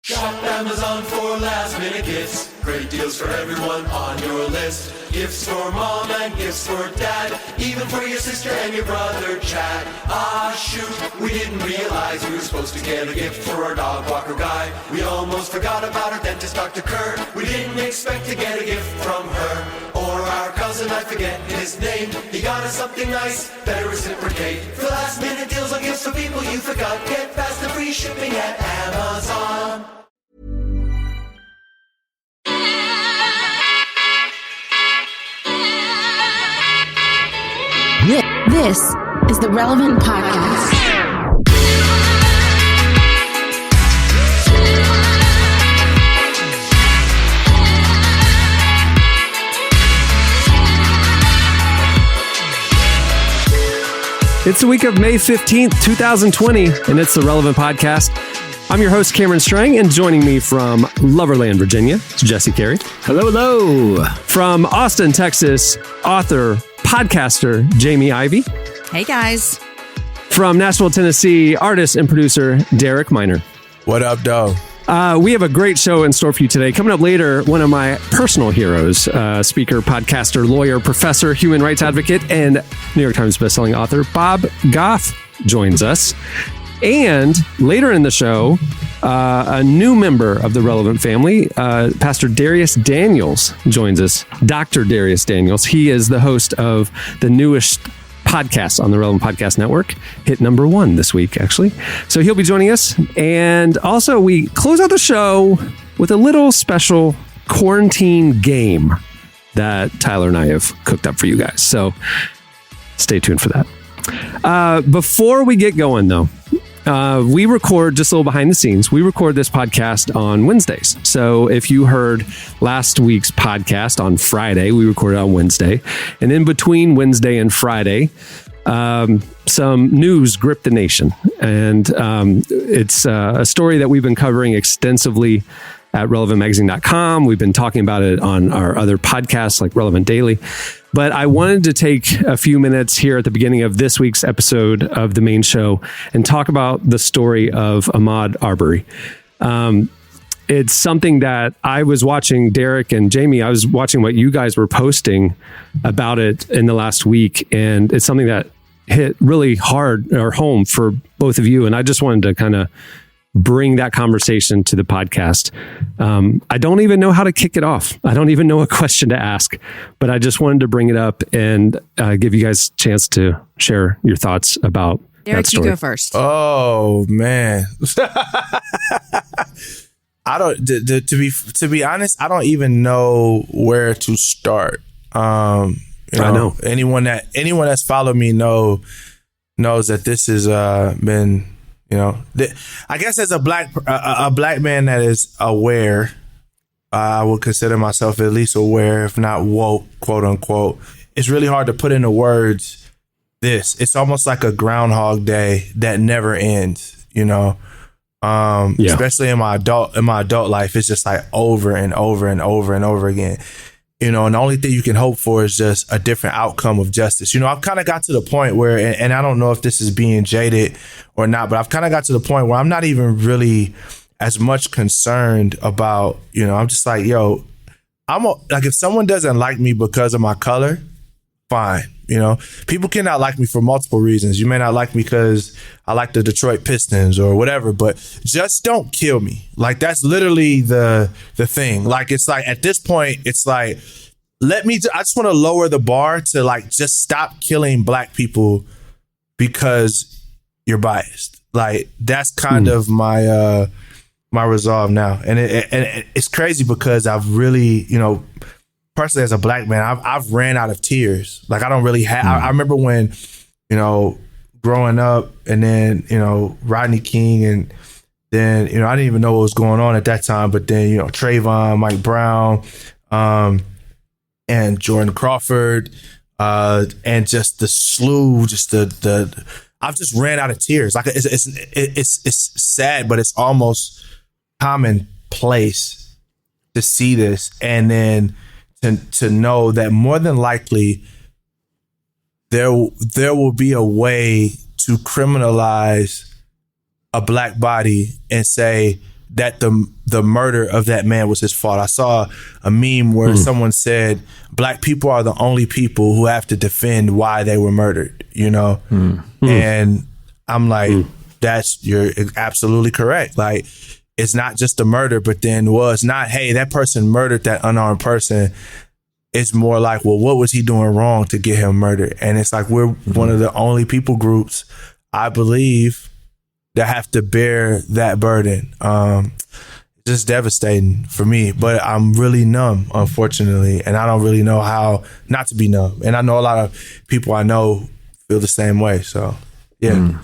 Shop Amazon for last minute gifts. Great deals for everyone on your list. Gifts for mom and gifts for dad. Even for your sister and your brother Chad. Ah shoot, we didn't realize we were supposed to get a gift for our dog walker guy. We almost forgot about our dentist Dr. Kerr. We didn't expect to get a gift from her. Or our cousin, I forget his name. He got us something nice, better reciprocate. For last minute deals on gifts for people you forgot. Get fast and free shipping at Amazon. This is the Relevant Podcast. It's the week of May 15th, 2020, and it's the Relevant Podcast. I'm your host, Cameron Strang, and joining me from Loverland, Virginia, it's Jesse Carey. Hello, hello. From Austin, Texas, author, podcaster, Jamie Ivey. Hey, guys. From Nashville, Tennessee, artist and producer, Derek Miner. What up, dog? We have a great show in store for you today. Coming up later, one of my personal heroes, speaker, podcaster, lawyer, professor, human rights advocate, and New York Times bestselling author, Bob Goff, joins us. And later in the show, a new member of the Relevant family, Pastor Dharius Daniels, joins us. Dr. Dharius Daniels. He is the host of the newest podcast on the Relevant Podcast Network. Hit number 1 this week, actually. So he'll be joining us. And also, we close out the show with a little special quarantine game that Tyler and I have cooked up for you guys. So stay tuned for that. Before we get going, though, we record, just a little behind the scenes, we record this podcast on Wednesdays. So if you heard last week's podcast on Friday, we recorded on Wednesday. And in between Wednesday and Friday, some news gripped the nation. And it's a story that we've been covering extensively at relevantmagazine.com. We've been talking about it on our other podcasts like Relevant Daily. But I wanted to take a few minutes here at the beginning of this week's episode of the main show and talk about the story of Ahmaud Arbery. It's something that I was watching, Derek and Jamie, I was watching what you guys were posting about it in the last week. And it's something that hit really hard or home for both of you. And I just wanted to kind of bring that conversation to the podcast. I don't even know how to kick it off. I don't even know a question to ask, but I just wanted to bring it up and give you guys a chance to share your thoughts about Derek, that story. you go first. Oh, man. I don't, to be honest, I don't even know where to start. I know anyone that's followed me knows that this has been, I guess as a black man that is aware, I would consider myself at least aware, if not woke, quote unquote. It's really hard to put into words this. It's almost like a Groundhog Day that never ends, especially in my adult life. It's just like over and over and over and over again. And the only thing you can hope for is just a different outcome of justice. I've kind of got to the point where, and I don't know if this is being jaded or not, but I've kind of got to the point where I'm not even really as much concerned about, I'm just like, like if someone doesn't like me because of my color, fine. People cannot like me for multiple reasons. You may not like me because I like the Detroit Pistons or whatever, but just don't kill me. Like that's literally the thing. Like it's like at this point, it's like I just want to lower the bar to like just stop killing black people because you're biased. Like that's kind of my my resolve now, and it's crazy because I've really personally, as a black man, I've ran out of tears. Like I don't really have. I remember when, growing up, and then Rodney King, and then I didn't even know what was going on at that time. But then Trayvon, Mike Brown, and Jordan Crawford, and just the slew, just the. I've just ran out of tears. Like it's sad, but it's almost commonplace to see this, and then. To know that more than likely there will be a way to criminalize a black body and say, that the murder of that man was his fault. I saw a meme where someone said, Black people are the only people who have to defend why they were murdered, you know? And I'm like, you're absolutely correct. Like, it's not just a murder, but then, well, it's not, hey, that person murdered that unarmed person. It's more like, well, what was he doing wrong to get him murdered? And it's like, we're one of the only people groups, I believe, that have to bear that burden. Just devastating for me, but I'm really numb, unfortunately, and I don't really know how not to be numb. And I know a lot of people I know feel the same way. So, yeah.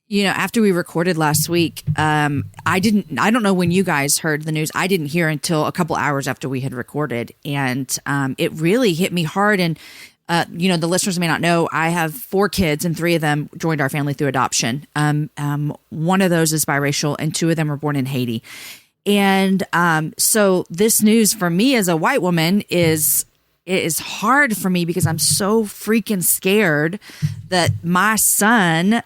You know, after we recorded last week, I don't know when you guys heard the news. I didn't hear until a couple hours after we had recorded, and it really hit me hard. And you know, the listeners may not know, I have 4 kids, and 3 of them joined our family through adoption. One of those is biracial, and 2 of them were born in Haiti. And so this news for me as a white woman is hard for me because I'm so freaking scared that my son,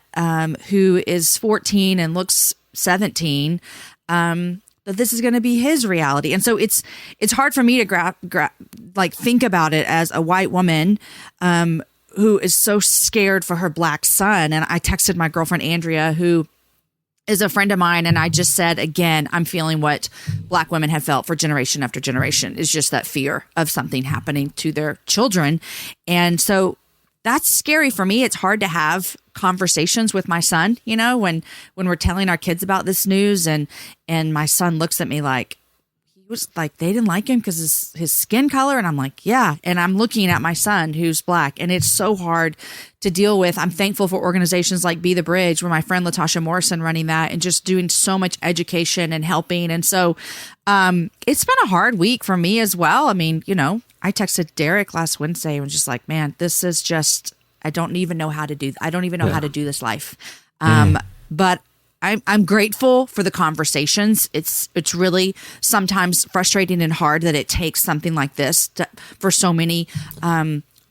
who is 14 and looks 17, that this is going to be his reality. And so it's hard for me to think about it as a white woman who is so scared for her Black son. And I texted my girlfriend Andrea, who is a friend of mine, and I just said, again, I'm feeling what Black women have felt for generation after generation, is just that fear of something happening to their children. And so that's scary for me. It's hard to have conversations with my son, you know, when we're telling our kids about this news, and my son looks at me like, he was like, they didn't like him because his skin color. And I'm like, yeah. And I'm looking at my son who's Black, and it's so hard to deal with. I'm thankful for organizations like Be the Bridge, where my friend Latasha Morrison running that and just doing so much education and helping. And so it's been a hard week for me as well. I mean, you know, I texted Derek last Wednesday and was just like, man, this is just, I don't even know how to do this life. But I'm grateful for the conversations. It's really sometimes frustrating and hard that it takes something like this for so many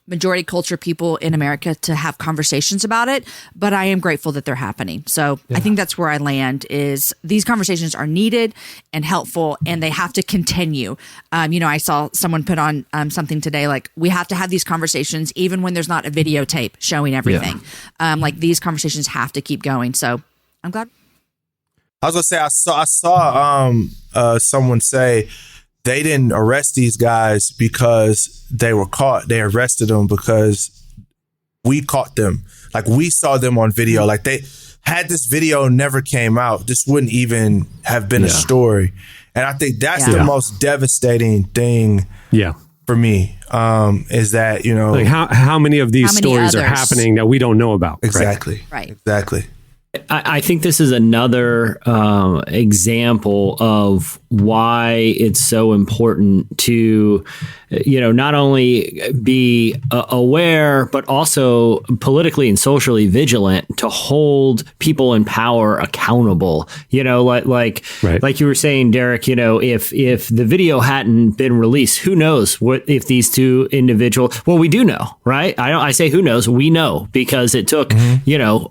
majority culture people in America to have conversations about it. But I am grateful that they're happening. So I think that's where I land, is these conversations are needed and helpful, and they have to continue. You know, I saw someone put on something today, like, we have to have these conversations even when there's not a videotape showing everything. Like, these conversations have to keep going. So I'm glad. I was gonna say, I saw someone say they didn't arrest these guys because they were caught. They arrested them because we caught them. Like, we saw them on video. Like, they had this video never came out, this wouldn't even have been a story. And I think that's the most devastating thing for me, is that, you know, like how many of these stories are happening that we don't know about. Exactly. Right. Exactly. I think this is another example of why it's so important to, you know, not only be aware, but also politically and socially vigilant to hold people in power accountable. You know, like you were saying, Derek, you know, if the video hadn't been released, who knows what if these 2 individuals, well, we do know, right? I say who knows, we know, because it took, you know,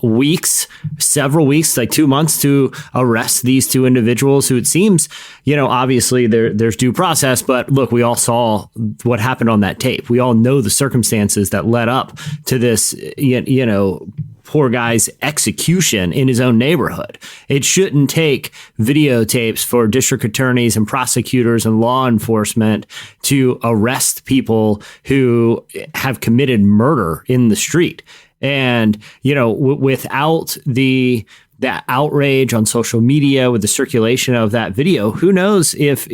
several weeks, like 2 months, to arrest these 2 individuals who, it seems, you know, obviously there's due process, but look, we all saw what happened on that tape. We all know the circumstances that led up to this, you know, poor guy's execution in his own neighborhood. It shouldn't take videotapes for district attorneys and prosecutors and law enforcement to arrest people who have committed murder in the street. And, you know, without that outrage on social media, with the circulation of that video, who knows if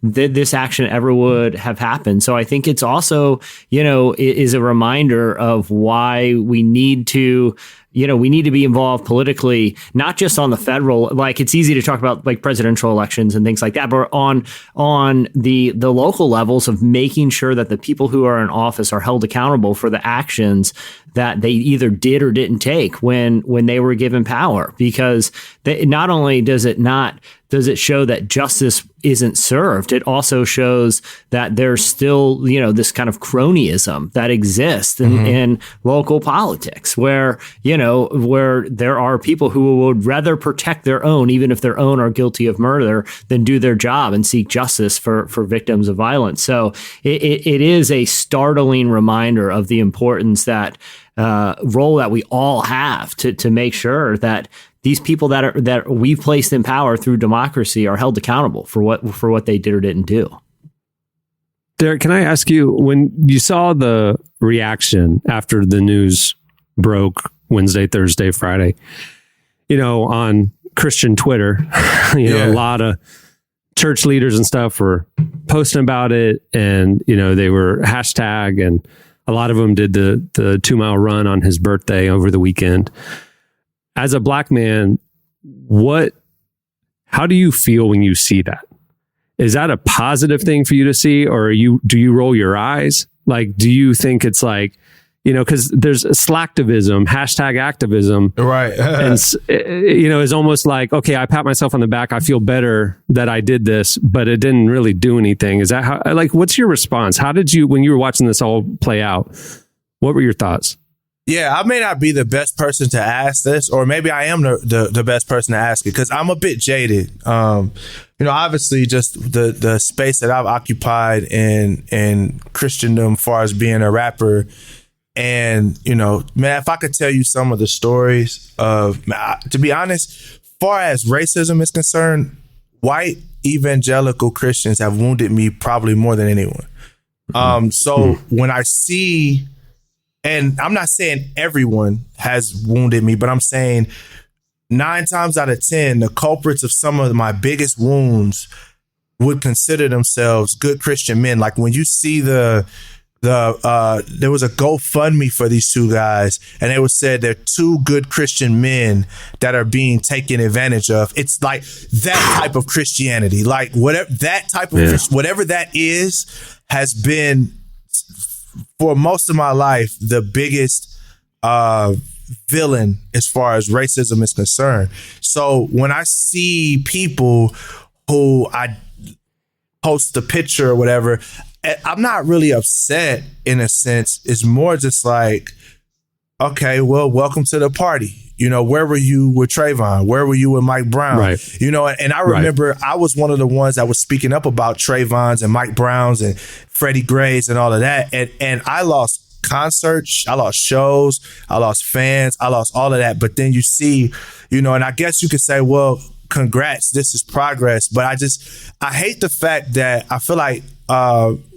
this action ever would have happened. So I think it's also, you know, is a reminder of why we need to, you know, we need to be involved politically, not just on the federal, like, it's easy to talk about like presidential elections and things like that, but on the local levels of making sure that the people who are in office are held accountable for the actions that they either did or didn't take when they were given power. Because not only does does it show that justice isn't served. It also shows that there's still, this kind of cronyism that exists in local politics where there are people who would rather protect their own, even if their own are guilty of murder, than do their job and seek justice for victims of violence. So it is a startling reminder of the importance that role that we all have to make sure that these people that we've placed in power through democracy are held accountable for what they did or didn't do. Derek, can I ask you, when you saw the reaction after the news broke Wednesday, Thursday, Friday, on Christian Twitter, a lot of church leaders and stuff were posting about it, and they were hashtag, and a lot of them did the 2-mile run on his birthday over the weekend. As a Black man, how do you feel when you see that? Is that a positive thing for you to see, or do you roll your eyes? Like, do you think it's like, because there's slacktivism, hashtag activism, right? And it's almost like, okay, I pat myself on the back, I feel better that I did this, but it didn't really do anything. Is that how? Like, what's your response? How did you, when you were watching this all play out, what were your thoughts? Yeah, I may not be the best person to ask this, or maybe I am the best person to ask it, because I'm a bit jaded. Obviously just the space that I've occupied in Christendom as far as being a rapper. And, man, if I could tell you some of the stories to be honest, far as racism is concerned, white evangelical Christians have wounded me probably more than anyone. When I see, and I'm not saying everyone has wounded me, but I'm saying 9 times out of 10, the culprits of some of my biggest wounds would consider themselves good Christian men. Like when you see there was a GoFundMe for these 2 guys, and it was said they're 2 good Christian men that are being taken advantage of. It's like that type of Christianity, like whatever that type of whatever that is, has been for most of my life the biggest villain as far as racism is concerned. So when I see people who I post a picture or whatever, I'm not really upset in a sense. It's more just like, okay, well, welcome to the party. Where were you with Trayvon? Where were you with Mike Brown? Right. And I remember I was one of the ones that was speaking up about Trayvon's and Mike Brown's and Freddie Gray's and all of that. And I lost concerts, I lost shows, I lost fans, I lost all of that. But then you see, and I guess you could say, well, congrats, this is progress. But I hate the fact that I feel like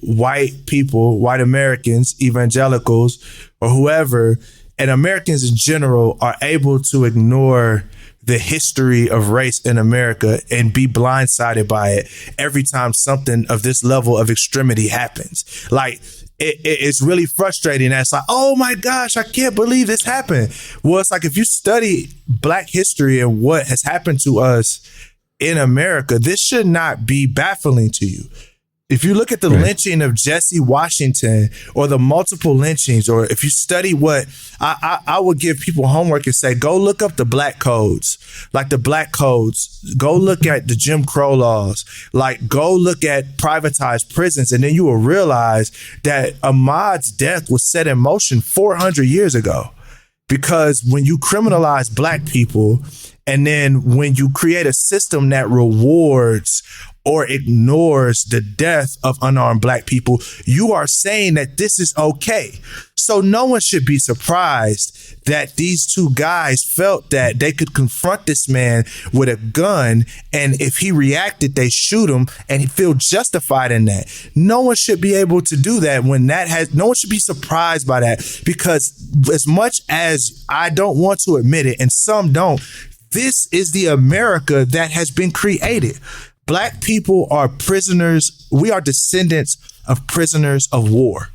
white people, white Americans, evangelicals, or whoever, and Americans in general are able to ignore the history of race in America and be blindsided by it every time something of this level of extremity happens. Like, it's really frustrating. It's like, oh my gosh, I can't believe this happened. Well, it's like, if you study Black history and what has happened to us in America, this should not be baffling to you. If you look at the lynching of Jesse Washington, or the multiple lynchings, or if you study what I would give people homework and say, go look up the Black codes, like the Black codes, go look at the Jim Crow laws, like go look at privatized prisons. And then you will realize that Ahmaud's death was set in motion 400 years ago, because when you criminalize Black people, and then when you create a system that rewards or ignores the death of unarmed Black people, you are saying that this is okay. So no one should be surprised that these 2 guys felt that they could confront this man with a gun, and if he reacted, they shoot him, and he feel justified in that. No one should be able to do that no one should be surprised by that, because as much as I don't want to admit it, and some don't, this is the America that has been created. Black people are prisoners. We are descendants of prisoners of war.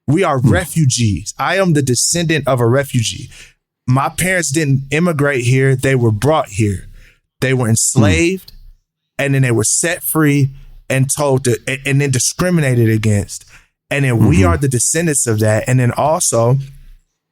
We are refugees. I am the descendant of a refugee. My parents didn't immigrate here. They were brought here. They were enslaved, and then they were set free and told to, and then discriminated against. And then we are the descendants of that. And then also,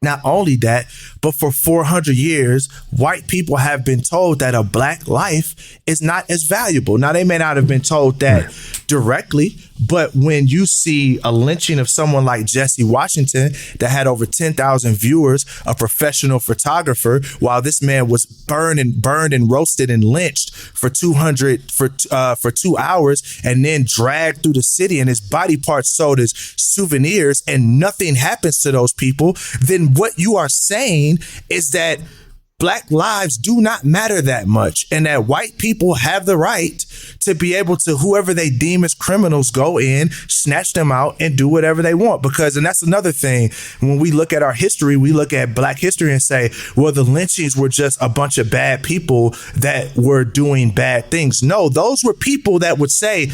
Not only that, but for 400 years, white people have been told that a black life is not as valuable. Now, they may not have been told that directly, but when you see a lynching of someone like Jesse Washington that had over 10,000 viewers, a professional photographer, while this man was burned and roasted and lynched for 2 hours and then dragged through the city and his body parts sold as souvenirs and nothing happens to those people, then what you are saying is that black lives do not matter that much and that white people have the right to be able to, whoever they deem as criminals, go in, snatch them out and do whatever they want. Because, and that's another thing, when we look at our history, we look at black history and say, well, the lynchings were just a bunch of bad people that were doing bad things. No, those were people that would say,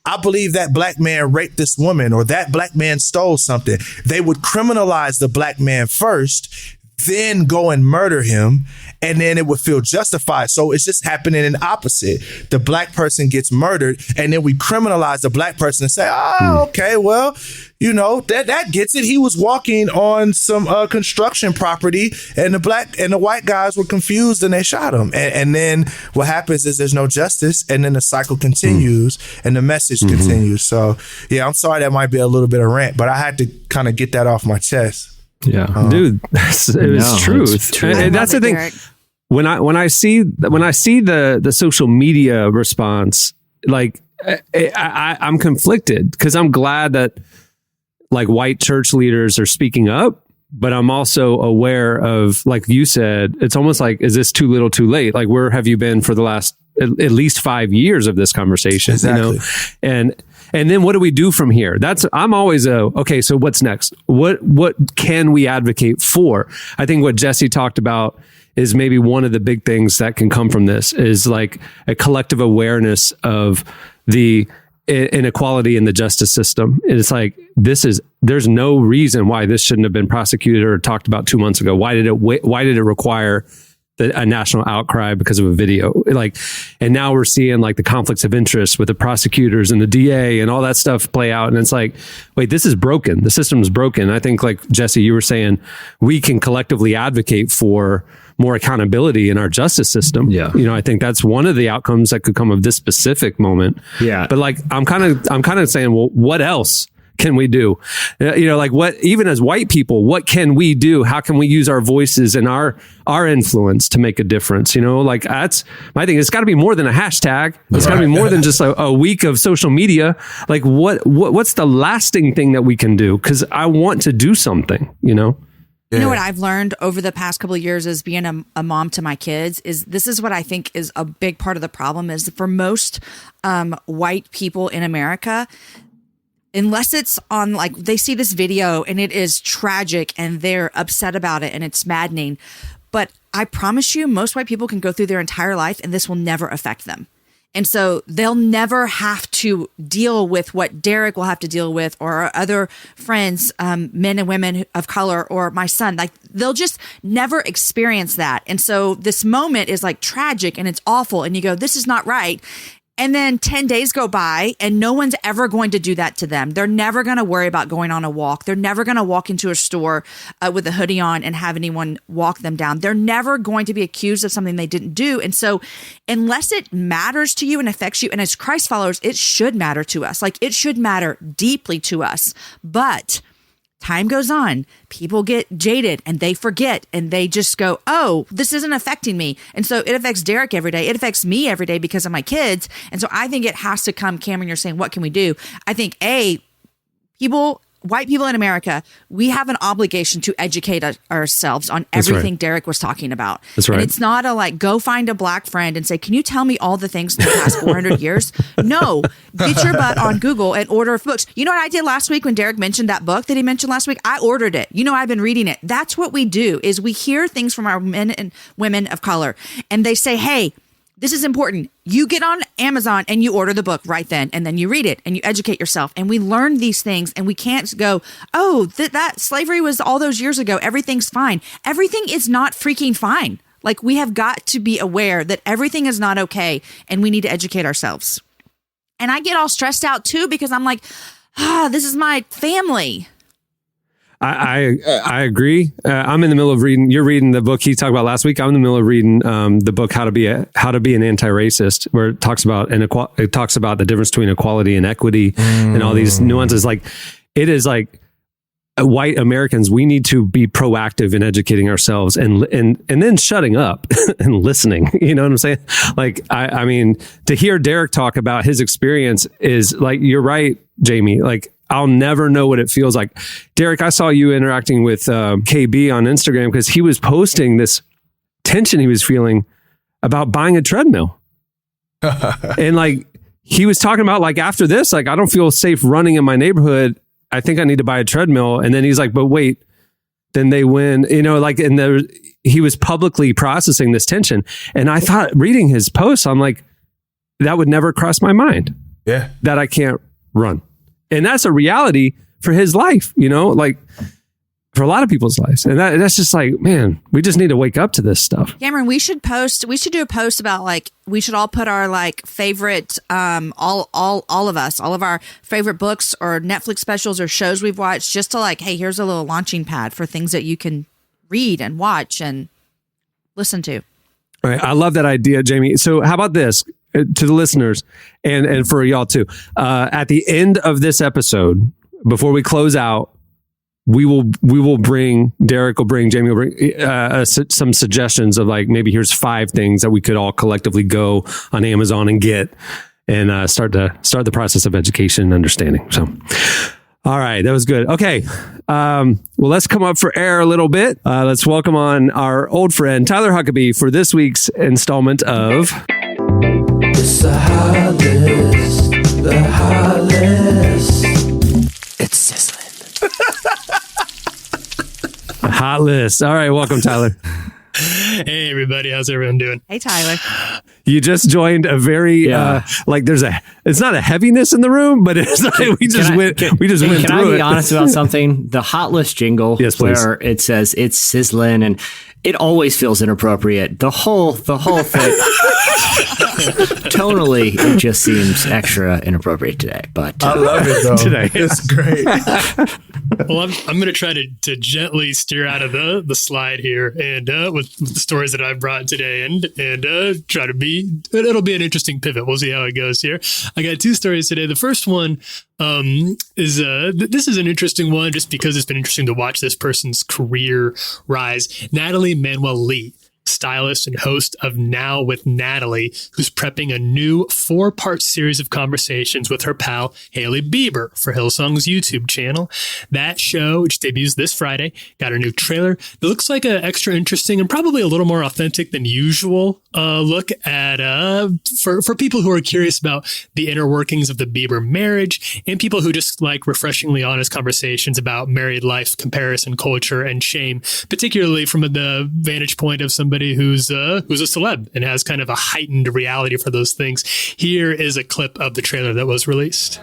I believe that black man raped this woman or that black man stole something. They would criminalize the black man first, then go and murder him, and then it would feel justified. So it's just happening in opposite. The black person gets murdered, and then we criminalize the black person and say, oh, okay, well, you know, that gets it. He was walking on some construction property, and the white guys were confused, and they shot him. And then what happens is there's no justice, and then the cycle continues, and the message continues. So, yeah, I'm sorry that might be a little bit of rant, but I had to kind of get that off my chest. Yeah, dude, it was truth. And that's the thing. Derek. When I see the social media response, like I'm conflicted because I'm glad that like white church leaders are speaking up, but I'm also aware of, like you said, it's almost like, is this too little, too late? Like, where have you been for the last at least 5 years of this conversation? Exactly. You know? And then what do we do from here? I'm always okay, so what's next? What can we advocate for? I think what Jesse talked about is maybe one of the big things that can come from this is like a collective awareness of the inequality in the justice system. And it's like, there's no reason why this shouldn't have been prosecuted or talked about 2 months ago. Why did it require a national outcry because of a video? Like, and now we're seeing like the conflicts of interest with the prosecutors and the DA and all that stuff play out. And it's like, wait, this is broken. The system is broken. I think, like Jesse, you were saying, we can collectively advocate for more accountability in our justice system. Yeah. You know, I think that's one of the outcomes that could come of this specific moment. Yeah. But like, I'm kind of saying, well, what else can we do? You know, like what, even as white people, what can we do? How can we use our voices and our influence to make a difference? You know, like that's my thing. It's got to be more than a hashtag. It's got to be more than just a week of social media. Like what's the lasting thing that we can do? Because I want to do something, you know? You know what I've learned over the past couple of years as being a mom to my kids is this is what I think is a big part of the problem is for most white people in America, unless it's on like they see this video and it is tragic and they're upset about it and it's maddening. But I promise you, most white people can go through their entire life and this will never affect them. And so they'll never have to deal with what Derek will have to deal with or our other friends, men and women of color or my son. Like they'll just never experience that. And so this moment is like tragic and it's awful. And you go, this is not right. And then 10 days go by and no one's ever going to do that to them. They're never going to worry about going on a walk. They're never going to walk into a store with a hoodie on and have anyone walk them down. They're never going to be accused of something they didn't do. And so unless it matters to you and affects you, and as Christ followers, it should matter to us. Like it should matter deeply to us. But time goes on, people get jaded and they forget and they just go, oh, this isn't affecting me. And so it affects Derek every day. It affects me every day because of my kids. And so I think it has to come, Cameron, you're saying, what can we do? I think white people in America, we have an obligation to educate ourselves on everything Derek was talking about. That's right. And it's not a like, go find a black friend and say, can you tell me all the things in the past 400 years? No, get your butt on Google and order books. You know what I did last week when Derek mentioned that book that he mentioned last week? I ordered it. You know, I've been reading it. That's what we do is we hear things from our men and women of color and they say, hey, this is important. You get on Amazon and you order the book right then, and then you read it and you educate yourself. And we learn these things and we can't go, oh, that slavery was all those years ago. Everything's fine. Everything is not freaking fine. Like we have got to be aware that everything is not okay and we need to educate ourselves. And I get all stressed out too because I'm like, this is my family. I agree. I'm in the middle of reading. You're reading the book he talked about last week. I'm in the middle of reading the book How to Be an Anti-Racist, where it talks about the difference between equality and equity and all these nuances. Like it is like white Americans, we need to be proactive in educating ourselves and then shutting up and listening. You know what I'm saying? Like I mean, to hear Derek talk about his experience is like, you're right, Jamie. Like, I'll never know what it feels like. Derek, I saw you interacting with KB on Instagram because he was posting this tension he was feeling about buying a treadmill. And like, he was talking about like, after this, like, I don't feel safe running in my neighborhood. I think I need to buy a treadmill. And then he's like, but wait, then they win, you know, like, and he was publicly processing this tension. And I thought reading his posts, I'm like, that would never cross my mind. Yeah. That I can't run. And that's a reality for his life, you know, like for a lot of people's lives. And that's just like, man, we just need to wake up to this stuff. Cameron, we should do a post about like, we should all put our like favorite, all of our favorite books or Netflix specials or shows we've watched, just to like, hey, here's a little launching pad for things that you can read and watch and listen to. All right. I love that idea, Jamie. So how about this? To the listeners and for y'all too. At the end of this episode, before we close out, Derek will bring, Jamie will bring some suggestions of like, maybe here's 5 things that we could all collectively go on Amazon and get and start the process of education and understanding. So, all right, that was good. Okay. Well, let's come up for air a little bit. Let's welcome on our old friend, Tyler Huckabee, for this week's installment of... It's the hot list. It's sizzling. Hot list. All right, welcome, Tyler. Hey, everybody. How's everyone doing? Hey, Tyler. You just joined a very, like it's not a heaviness in the room, but it's like we just went through it. Can I be honest about something? The hot list jingle, yes, please, where it says it's sizzling and it always feels inappropriate. The whole thing. Tonally, it just seems extra inappropriate today. But I love it though. Today. It's great. Well, I'm going to try to gently steer out of the slide here and with the stories that I've brought today and try to it'll be an interesting pivot. We'll see how it goes here. I got 2 stories today. The first one is this is an interesting one just because it's been interesting to watch this person's career rise. Natalie Manuel Lee, stylist and host of Now with Natalie, who's prepping a new 4-part series of conversations with her pal Hailey Bieber for Hillsong's YouTube channel. That show, which debuts this Friday, got a new trailer that looks like an extra interesting and probably a little more authentic than usual look at for people who are curious about the inner workings of the Bieber marriage and people who just like refreshingly honest conversations about married life, comparison culture, and shame, particularly from the vantage point of somebody who's a celeb and has kind of a heightened reality for those things. Here is a clip of the trailer that was released.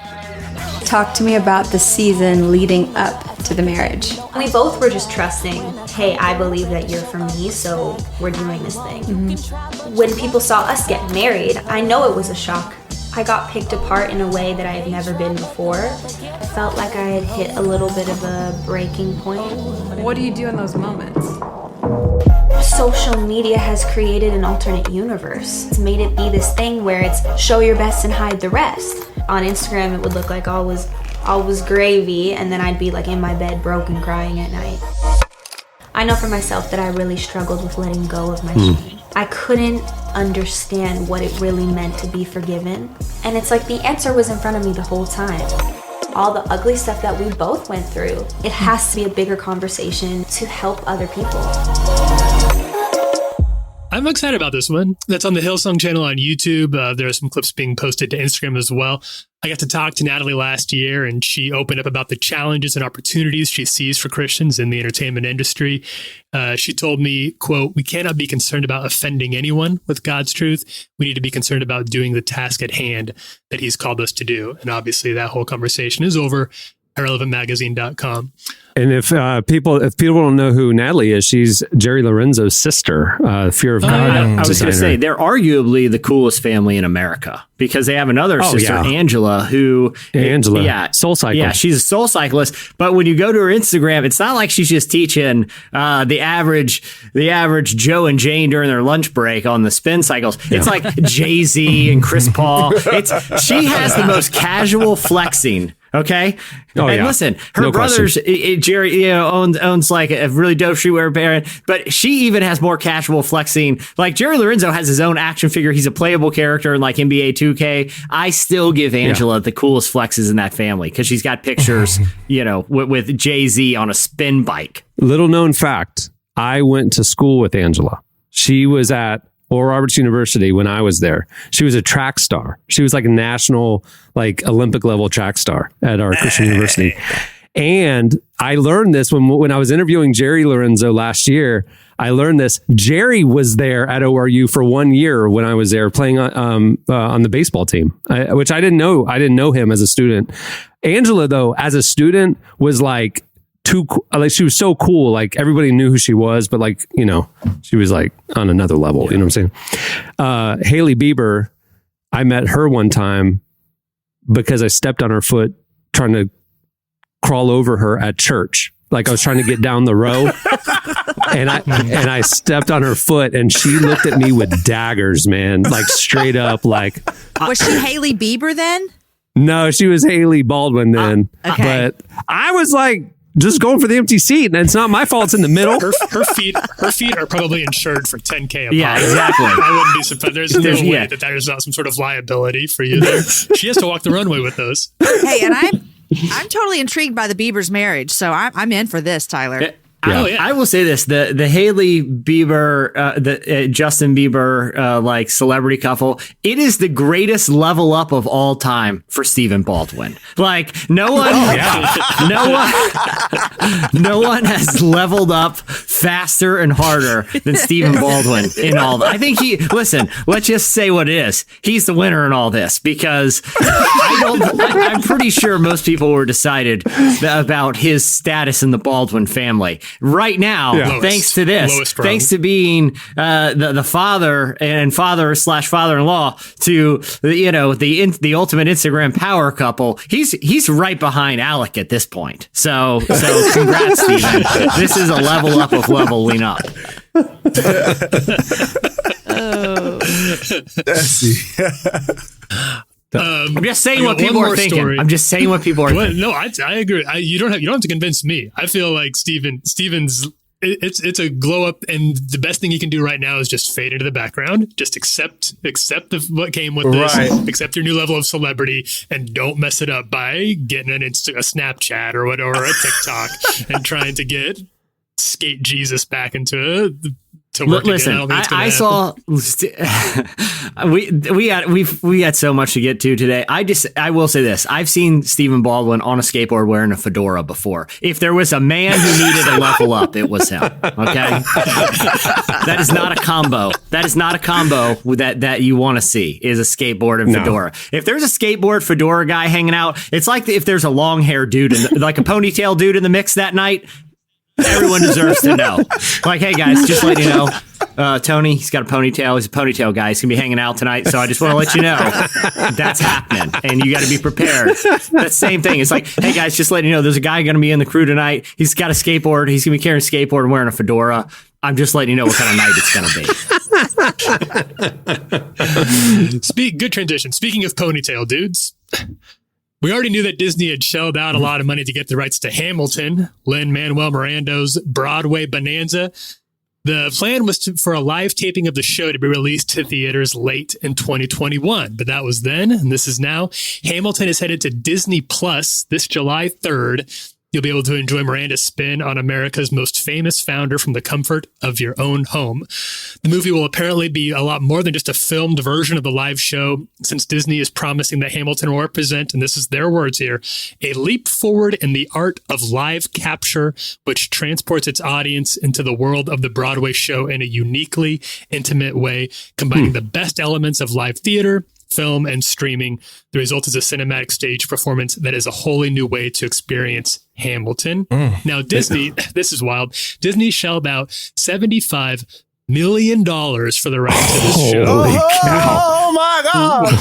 Talk to me about the season leading up to the marriage. We both were just trusting, hey, I believe that you're for me, so we're doing this thing. Mm-hmm. When people saw us get married, I know it was a shock. I got picked apart in a way that I have never been before. I felt like I had hit a little bit of a breaking point. What do you do in those moments? Social media has created an alternate universe. It's made it be this thing where it's show your best and hide the rest. On Instagram, it would look like all was gravy, and then I'd be like in my bed broken crying at night. I know for myself that I really struggled with letting go of my shame. I couldn't understand what it really meant to be forgiven. And it's like the answer was in front of me the whole time. All the ugly stuff that we both went through, it has to be a bigger conversation to help other people. I'm excited about this one. That's on the Hillsong channel on YouTube. There are some clips being posted to Instagram as well. I got to talk to Natalie last year, and she opened up about the challenges and opportunities she sees for Christians in the entertainment industry. She told me, quote, "We cannot be concerned about offending anyone with God's truth. We need to be concerned about doing the task at hand that he's called us to do." And obviously that whole conversation is over irrelevantmagazine.com. And if people don't know who Natalie is, she's Jerry Lorenzo's sister, Fear of God. I was going to designer. say, they're arguably the coolest family in America because they have another sister, Angela, who... Soul Cycle. Yeah, she's a soul cyclist. But when you go to her Instagram, it's not like she's just teaching the average Joe and Jane during their lunch break on the spin cycles. It's like Jay-Z and Chris Paul. She has the most casual flexing. Okay. Listen, her brother's Jerry, owns like a really dope streetwear brand, but she even has more casual flexing. Like Jerry Lorenzo has his own action figure. He's a playable character in like NBA 2K. I still give Angela the coolest flexes in that family because she's got pictures, with Jay-Z on a spin bike. Little known fact: I went to school with Angela. She was at Oral Roberts University when I was there. She was a track star. She was like a national, like Olympic level track star at our Christian university. And I learned this when I was interviewing Jerry Lorenzo last year. I learned this. Jerry was there at ORU for 1 year when I was there playing on the baseball team, which I didn't know. I didn't know him as a student. Angela, though, as a student, was like she was so cool. Like everybody knew who she was, but she was like on another level. You know what I'm saying? Hailey Bieber, I met her one time because I stepped on her foot trying to crawl over her at church. Like I was trying to get down the row and I stepped on her foot and she looked at me with daggers, man, like straight up. Like, was she Hailey Bieber then? No, she was Hailey Baldwin then. Okay. But I was like, just going for the empty seat, and it's not my fault. It's in the middle. Her feet are probably insured for $10K a pop. Yeah, exactly. I wouldn't be surprised. There's no way that there's not some sort of liability for you there. She has to walk the runway with those. Hey, and I'm totally intrigued by the Bieber's marriage, so I'm in for this, Tyler. I will say this: the Hailey Bieber, the Justin Bieber, like celebrity couple. It is the greatest level up of all time for Stephen Baldwin. Like no one has leveled up faster and harder than Stephen Baldwin in all that. I think let's just say what it is. He's the winner in all this because I'm pretty sure most people were decided about his status in the Baldwin family. Right now, thanks to this, thanks to being the father and father/father-in-law to the ultimate Instagram power couple, he's right behind Alec at this point. So congrats, Stephen. This is a level up of leveling up. I'm just saying what people are thinking. Story. I'm just saying what people are thinking. No, I agree. You don't have to convince me. I feel like Steven's it's a glow up, and the best thing he can do right now is just fade into the background. Just accept what came with this. Right. Accept your new level of celebrity, and don't mess it up by getting a Snapchat or whatever, or a TikTok, and trying to get skate Jesus back into to work. Listen, again. I saw we had so much to get to today. I will say this: I've seen Stephen Baldwin on a skateboard wearing a fedora before. If there was a man who needed a level up, it was him. Okay, that is not a combo. That is not a combo that you want to see. Is a skateboard and fedora. If there's a skateboard fedora guy hanging out, it's like if there's a long hair dude like a ponytail dude in the mix that night. Everyone deserves to know. Like, hey guys, just let you know, Tony, he's got a ponytail. He's a ponytail guy. He's gonna be hanging out tonight. So I just want to let you know that's happening, and you got to be prepared. That same thing. It's like, hey guys, just letting you know, there's a guy gonna be in the crew tonight. He's got a skateboard. He's gonna be carrying a skateboard and wearing a fedora. I'm just letting you know what kind of night it's gonna be. Good transition. Speaking of ponytail dudes. We already knew that Disney had shelled out a lot of money to get the rights to Hamilton, Lin-Manuel Miranda's Broadway bonanza. The plan was for a live taping of the show to be released to theaters late in 2021, but that was then, and this is now. Hamilton is headed to Disney Plus this July 3rd. You'll be able to enjoy Miranda's spin on America's most famous founder from the comfort of your own home. The movie will apparently be a lot more than just a filmed version of the live show, since Disney is promising that Hamilton will represent, and this is their words here, a leap forward in the art of live capture, which transports its audience into the world of the Broadway show in a uniquely intimate way, combining the best elements of live theater, film, and streaming. The result is a cinematic stage performance that is a wholly new way to experience Hamilton. Now, Disney, this is wild. Disney shelled out $75 million for the rights to this show. Oh my God.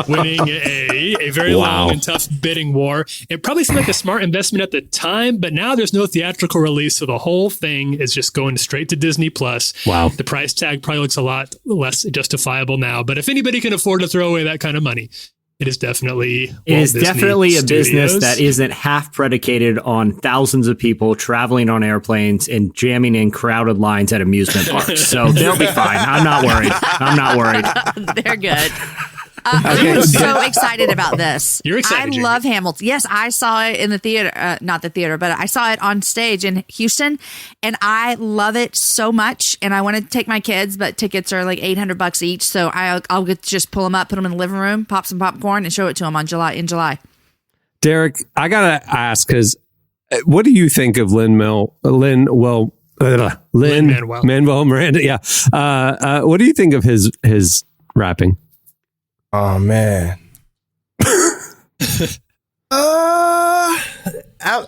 Winning a very long and tough bidding war. It probably seemed like a smart investment at the time, but now there's no theatrical release, so the whole thing is just going straight to Disney Plus. Wow. The price tag probably looks a lot less justifiable now, but if anybody can afford to throw away that kind of money, it is definitely a business that isn't half predicated on thousands of people traveling on airplanes and jamming in crowded lines at amusement parks. So they'll be fine. I'm not worried. They're good. I'm so excited about this. You're excited, I love Hamilton. Yes, I saw it in the theater, not the theater, but I saw it on stage in Houston, and I love it so much. And I want to take my kids, but tickets are like $800 each, so I'll get to just pull them up, put them in the living room, pop some popcorn, and show it to them in July. Derek, I gotta ask, because what do you think of Lin-Manuel Miranda? Yeah. What do you think of his rapping? Oh man.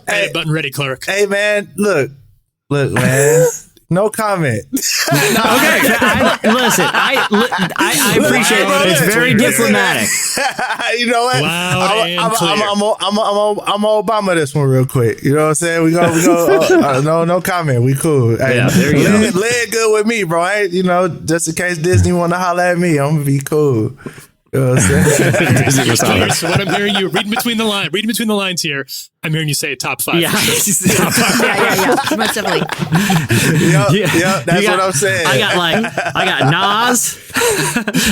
Hey, button ready, clerk. Hey man, look, man. No comment. Okay, I appreciate it. It's very diplomatic. You know what? Loud I'm Obama this one real quick. You know what I'm saying? We go. No comment. We cool. Yeah, there you go. Lay it good with me, bro. Just in case Disney want to holler at me, I'm gonna be cool. You know what I'm saying? So what I'm hearing you reading between the lines here, I'm hearing you say top 5. Yeah. Top 5. Yeah. Most definitely. Yep, that's what I'm saying. I got Nas.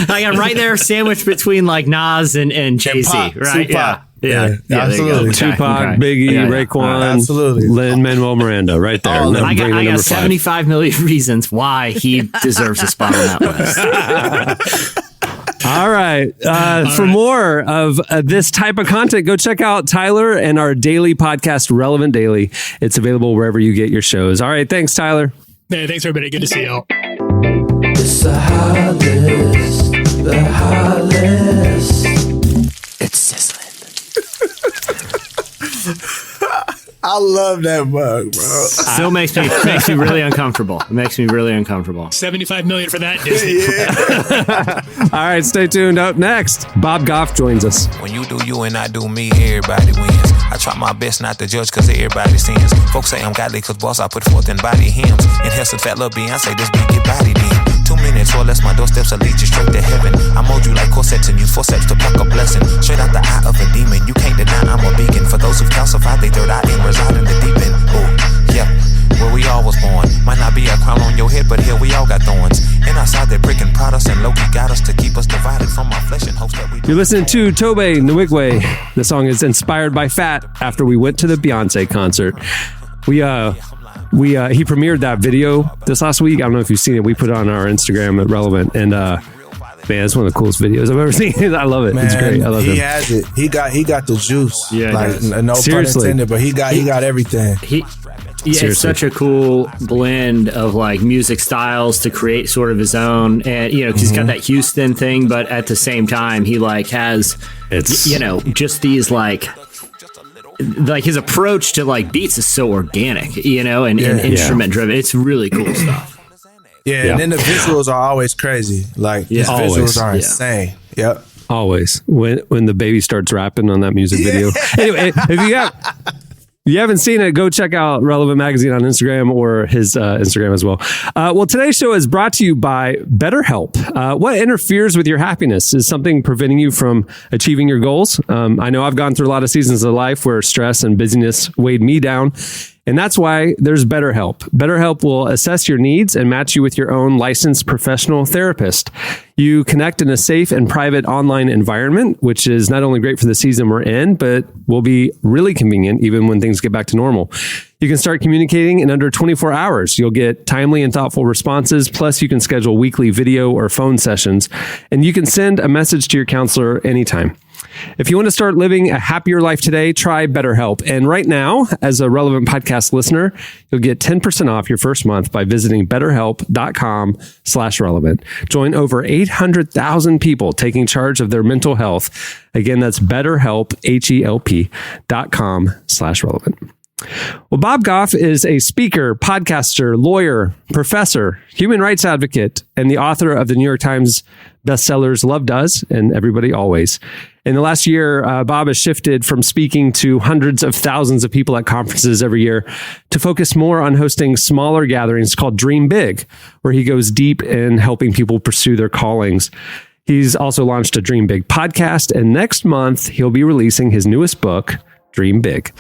I got right there sandwiched between like Nas and Jay-Z, right? Tupac. Yeah, absolutely. Tupac, Biggie, Raekwon, absolutely. Lin-Manuel Miranda, right there. I got 75 million reasons why he deserves a spot on that list. All right. For more of this type of content, go check out Tyler and our daily podcast, Relevant Daily. It's available wherever you get your shows. All right. Thanks, Tyler. Hey, thanks, everybody. Good to see y'all. It's the hot list. It's sizzling. I love that mug, bro. Still makes me really uncomfortable. It makes me really uncomfortable. $75 million for that, Disney. All right, stay tuned. Up next, Bob Goff joins us. When you do you and I do me, everybody wins. I try my best not to judge cause everybody sins. Folks say I'm godly cause boss I put forth in body hymns. In hell some fat little Beyonce, this beat get body then. 2 minutes or less, my doorsteps will lead you straight to heaven. I mold you like corsets and you forceps to pluck a blessing. Straight out the eye of a demon, you can't deny I'm a beacon. For those who've calcified, they third eye and reside in the deep end. Oh, yeah, where we all was born. Might not be a crown on your head, but here we all got thorns. And outside they're pricking proud us and Loki got us to keep us divided from our flesh and hopes that we... You're listening to Tobe Nwigwe. The song is inspired by Fat after we went to the Beyonce concert. He premiered that video this last week. I don't know if you've seen it. We put it on our Instagram at Relevant, and man, it's one of the coolest videos I've ever seen. I love it. Man, it's great. I love it. He has it. He got the juice. Yeah, like no Seriously. pun intended, but he got everything. It's such a cool blend of like music styles to create sort of his own, and cause he's got that Houston thing, but at the same time he like has just these like his approach to like beats is so organic, and instrument driven. It's really cool stuff. Yeah, and then the visuals are always crazy. Like his visuals are insane. Yep. Always. When the baby starts rapping on that music video. Anyway, if you haven't seen it, go check out Relevant Magazine on Instagram or his Instagram as well. Well, today's show is brought to you by BetterHelp. What interferes with your happiness? Is something preventing you from achieving your goals? I know I've gone through a lot of seasons of life where stress and busyness weighed me down. And that's why there's BetterHelp. BetterHelp will assess your needs and match you with your own licensed professional therapist. You connect in a safe and private online environment, which is not only great for the season we're in, but will be really convenient even when things get back to normal. You can start communicating in under 24 hours. You'll get timely and thoughtful responses. Plus, you can schedule weekly video or phone sessions, and you can send a message to your counselor anytime. If you want to start living a happier life today, try BetterHelp. And right now, as a Relevant Podcast listener, you'll get 10% off your first month by visiting betterhelp.com/relevant. Join over 800,000 people taking charge of their mental health. Again, that's BetterHelp, HELP.com/relevant. Well, Bob Goff is a speaker, podcaster, lawyer, professor, human rights advocate, and the author of the New York Times bestsellers Love Does and Everybody Always. In the last year, Bob has shifted from speaking to hundreds of thousands of people at conferences every year to focus more on hosting smaller gatherings called Dream Big, where he goes deep in helping people pursue their callings. He's also launched a Dream Big podcast, and next month, he'll be releasing his newest book, Dream Big.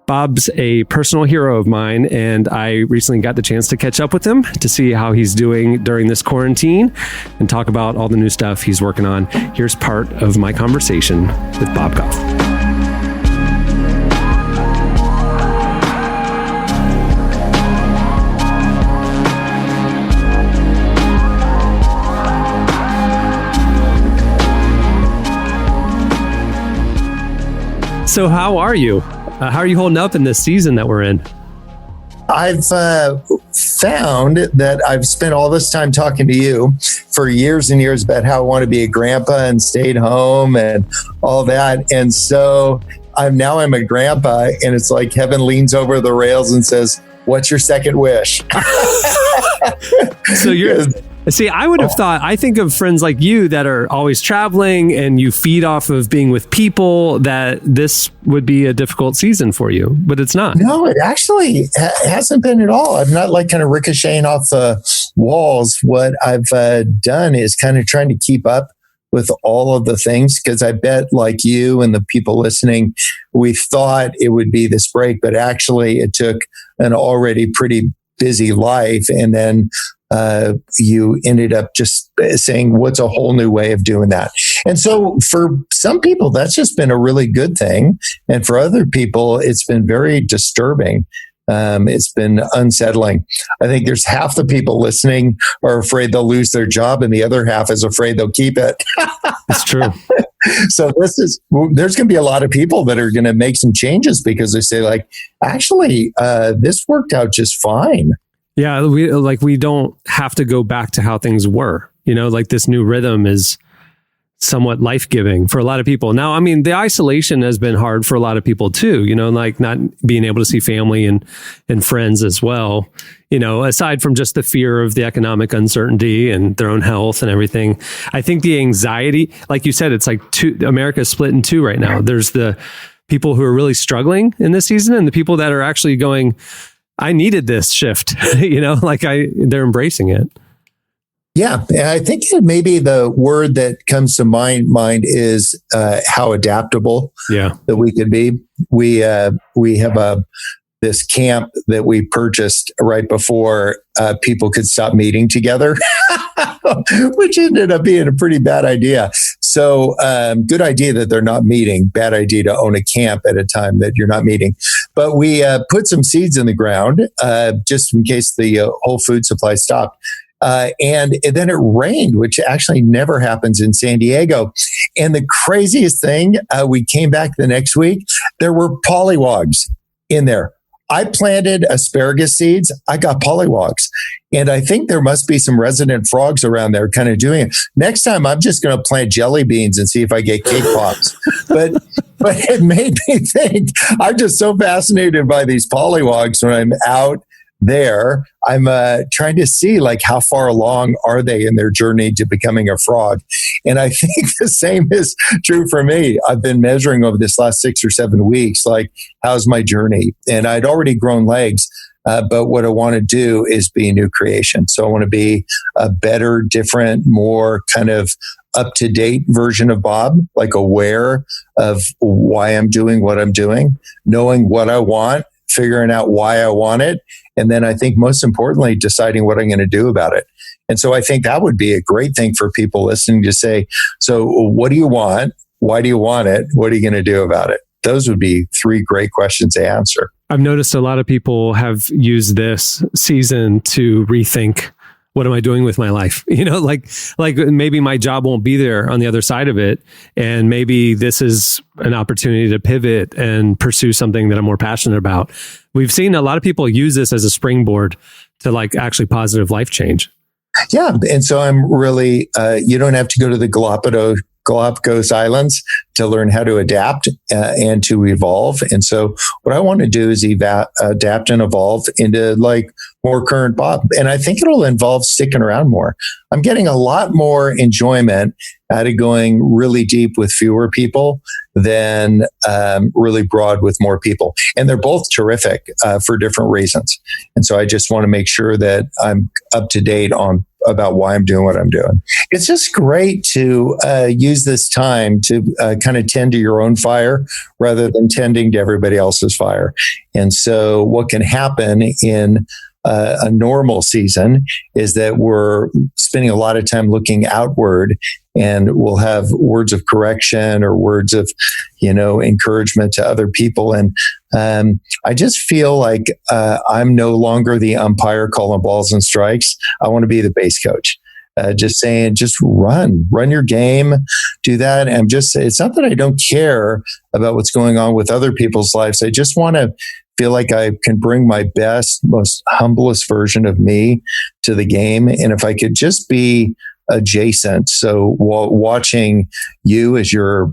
Bob's a personal hero of mine, and I recently got the chance to catch up with him to see how he's doing during this quarantine and talk about all the new stuff he's working on. Here's part of my conversation with Bob Goff. So how are you? How are you holding up in this season that we're in? I've found that I've spent all this time talking to you for years and years about how I want to be a grandpa and stayed home and all that. And so I'm a grandpa, and it's like heaven leans over the rails and says, "What's your second wish?" So see, I would have thought, I think of friends like you that are always traveling and you feed off of being with people, that this would be a difficult season for you, but it's not. No, it actually hasn't been at all. I'm not like kind of ricocheting off the walls. What I've done is kind of trying to keep up with all of the things, because I bet like you and the people listening, we thought it would be this break, but actually it took an already pretty busy life. And then you ended up just saying, what's a whole new way of doing that? And so for some people, that's just been a really good thing. And for other people, it's been very disturbing. It's been unsettling. I think there's half the people listening are afraid they'll lose their job, and the other half is afraid they'll keep it. It's true. So there's going to be a lot of people that are going to make some changes because they say, like, actually, this worked out just fine. Yeah, we don't have to go back to how things were. Like this new rhythm is somewhat life-giving for a lot of people. Now, I mean, the isolation has been hard for a lot of people too, like not being able to see family and friends as well, aside from just the fear of the economic uncertainty and their own health and everything. I think the anxiety, like you said, it's like America's split in two right now. There's the people who are really struggling in this season and the people that are actually going, I needed this shift, they're embracing it. Yeah. And I think that maybe the word that comes to mind is how adaptable that we could be. We have this camp that we purchased right before people could stop meeting together, which ended up being a pretty bad idea. So good idea that they're not meeting, bad idea to own a camp at a time that you're not meeting. But we put some seeds in the ground just in case the whole food supply stopped. And then it rained, which actually never happens in San Diego. And the craziest thing, we came back the next week, there were pollywogs in there. I planted asparagus seeds. I got pollywogs. And I think there must be some resident frogs around there kind of doing it. Next time, I'm just going to plant jelly beans and see if I get cake pops. But it made me think, I'm just so fascinated by these pollywogs when I'm out there. I'm trying to see like how far along are they in their journey to becoming a frog. And I think the same is true for me. I've been measuring over this last 6 or 7 weeks, like, how's my journey? And I'd already grown legs. But what I want to do is be a new creation. So I want to be a better, different, more kind of up-to-date version of Bob, like aware of why I'm doing what I'm doing, knowing what I want, figuring out why I want it. And then I think most importantly, deciding what I'm going to do about it. And so I think that would be a great thing for people listening to say, so what do you want? Why do you want it? What are you going to do about it? Those would be 3 great questions to answer. I've noticed a lot of people have used this season to rethink what am I doing with my life? Like maybe my job won't be there on the other side of it. And maybe this is an opportunity to pivot and pursue something that I'm more passionate about. We've seen a lot of people use this as a springboard to like actually positive life change. Yeah. And so I'm really, you don't have to go to the Galapagos Islands to learn how to adapt and to evolve. And so what I want to do is adapt and evolve into like more current Bob. And I think it'll involve sticking around more. I'm getting a lot more enjoyment out of going really deep with fewer people than really broad with more people. And they're both terrific for different reasons. And so I just want to make sure that I'm up to date about why I'm doing what I'm doing. It's just great to use this time to kind of tend to your own fire rather than tending to everybody else's fire. And so what can happen in a normal season is that we're spending a lot of time looking outward, and we'll have words of correction or words of, encouragement to other people. And I just feel like I'm no longer the umpire calling balls and strikes. I want to be the base coach. Just saying, just run your game, do that. And it's not that I don't care about what's going on with other people's lives. I just want to feel like I can bring my best, most humblest version of me to the game. And if I could just be adjacent. So watching you as you're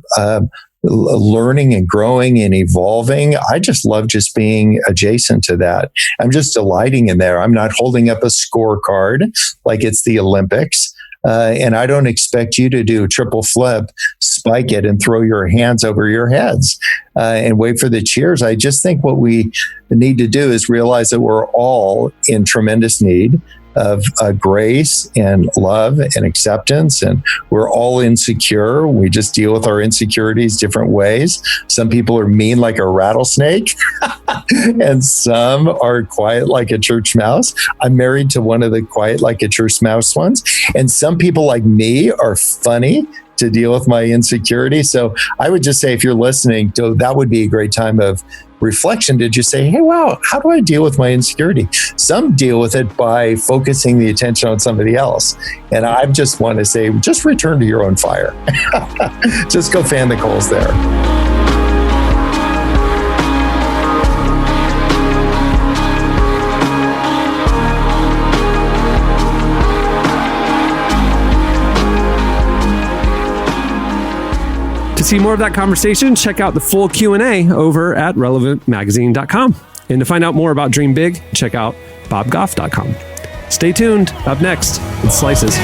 learning and growing and evolving, I just love just being adjacent to that. I'm just delighting in there. I'm not holding up a scorecard like it's the Olympics. And I don't expect you to do a triple flip, spike it, and throw your hands over your heads and wait for the cheers. I just think what we need to do is realize that we're all in tremendous need of grace and love and acceptance. And we're all insecure. We just deal with our insecurities different ways. Some people are mean like a rattlesnake and some are quiet like a church mouse. I'm married to one of the quiet like a church mouse ones. And some people like me are funny to deal with my insecurity. So I would just say, if you're listening, that would be a great time of reflection to just say, hey, wow, how do I deal with my insecurity? Some deal with it by focusing the attention on somebody else. And I just want to say, just return to your own fire. Just go fan the coals there. To see more of that conversation, check out the full Q&A over at relevantmagazine.com. And to find out more about Dream Big, check out bobgoff.com. Stay tuned. Up next, it's Slices.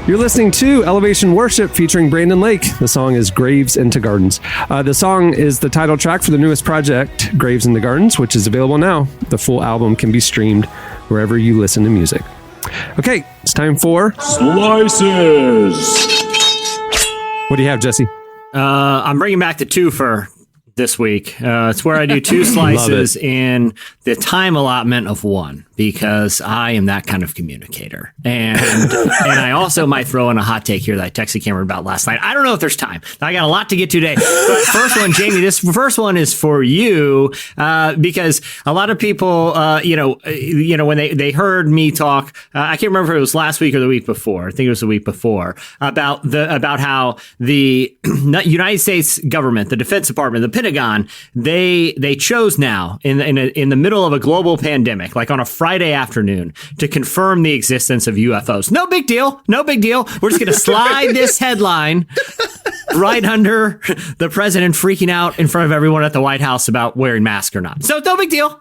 You're listening to Elevation Worship featuring Brandon Lake. The song is Graves into Gardens. The song is the title track for the newest project, Graves into Gardens, which is available now. The full album can be streamed wherever you listen to music. Okay, it's time for Slices. What do you have, Jesse? I'm bringing back the twofer this week. It's where I do two slices in the time allotment of one, because I am that kind of communicator. And I also might throw in a hot take here that I texted Cameron about last night. I don't know if there's time. I got a lot to get to today. But first one, Jamie, this first one is for you, because a lot of people, when they heard me talk, I can't remember if it was last week or the week before. I think it was the week before, about how the United States government, the Defense Department, the Pentagon, they chose now in the middle of a global pandemic, like on a Friday afternoon, to confirm the existence of UFOs. No big deal. No big deal. We're just going to slide this headline right under the president freaking out in front of everyone at the White House about wearing masks or not. So no big deal,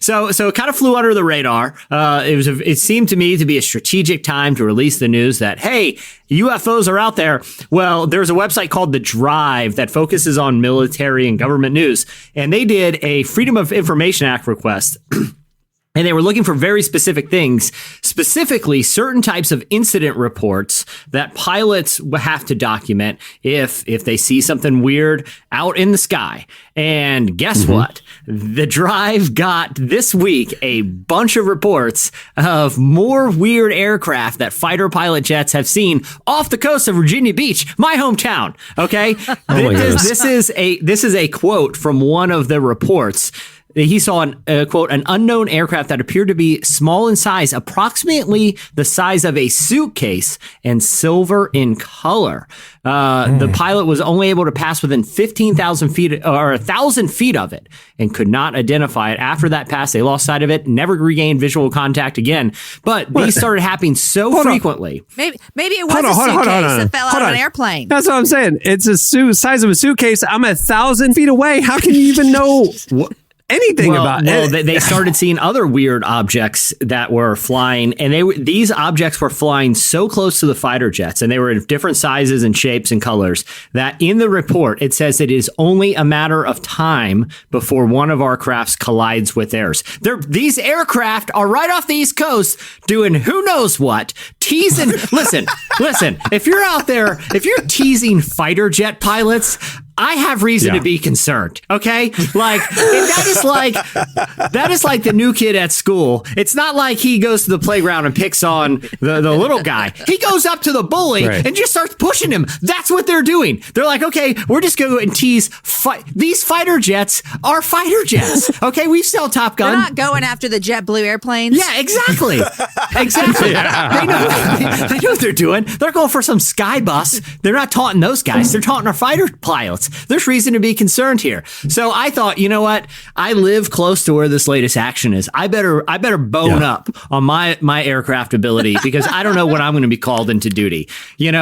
So it kind of flew under the radar. It seemed to me to be a strategic time to release the news that, hey, UFOs are out there. Well, there's a website called The Drive that focuses on military and government news, and they did a Freedom of Information Act request. And they were looking for very specific things, specifically certain types of incident reports that pilots have to document if they see something weird out in the sky. And guess what? The Drive got this week a bunch of reports of more weird aircraft that fighter pilot jets have seen off the coast of Virginia Beach, my hometown. Okay, this is a quote from one of the reports. He saw quote, an unknown aircraft that appeared to be small in size, approximately the size of a suitcase and silver in color. The pilot was only able to pass within 15,000 feet or 1,000 feet of it and could not identify it. After that pass, they lost sight of it, never regained visual contact again. But these started happening so frequently. Maybe it was a suitcase that fell out of an airplane. That's what I'm saying. It's a size of a suitcase. I'm 1,000 feet away. How can you even know anything about it? Well, they started seeing other weird objects that were flying, and these objects were flying so close to the fighter jets, and they were in different sizes and shapes and colors, that in the report, it says it is only a matter of time before one of our crafts collides with theirs. These aircraft are right off the East Coast doing who knows what, teasing. Listen, if you're out there, if you're teasing fighter jet pilots, I have reason to be concerned. Okay, that is like the new kid at school. It's not like he goes to the playground and picks on the little guy. He goes up to the bully and just starts pushing him. That's what they're doing. They're like, okay, we're just going to go and tease. These fighter jets are fighter jets. Okay, we sell Top Gun. They're not going after the JetBlue airplanes. Yeah, exactly. Yeah. They know what they're doing. They're going for some sky bus. They're not taunting those guys. They're taunting our fighter pilots. There's reason to be concerned here. So I thought, you know what? I live close to where this latest action is. I better bone up on my aircraft ability, because I don't know when I'm going to be called into duty. We've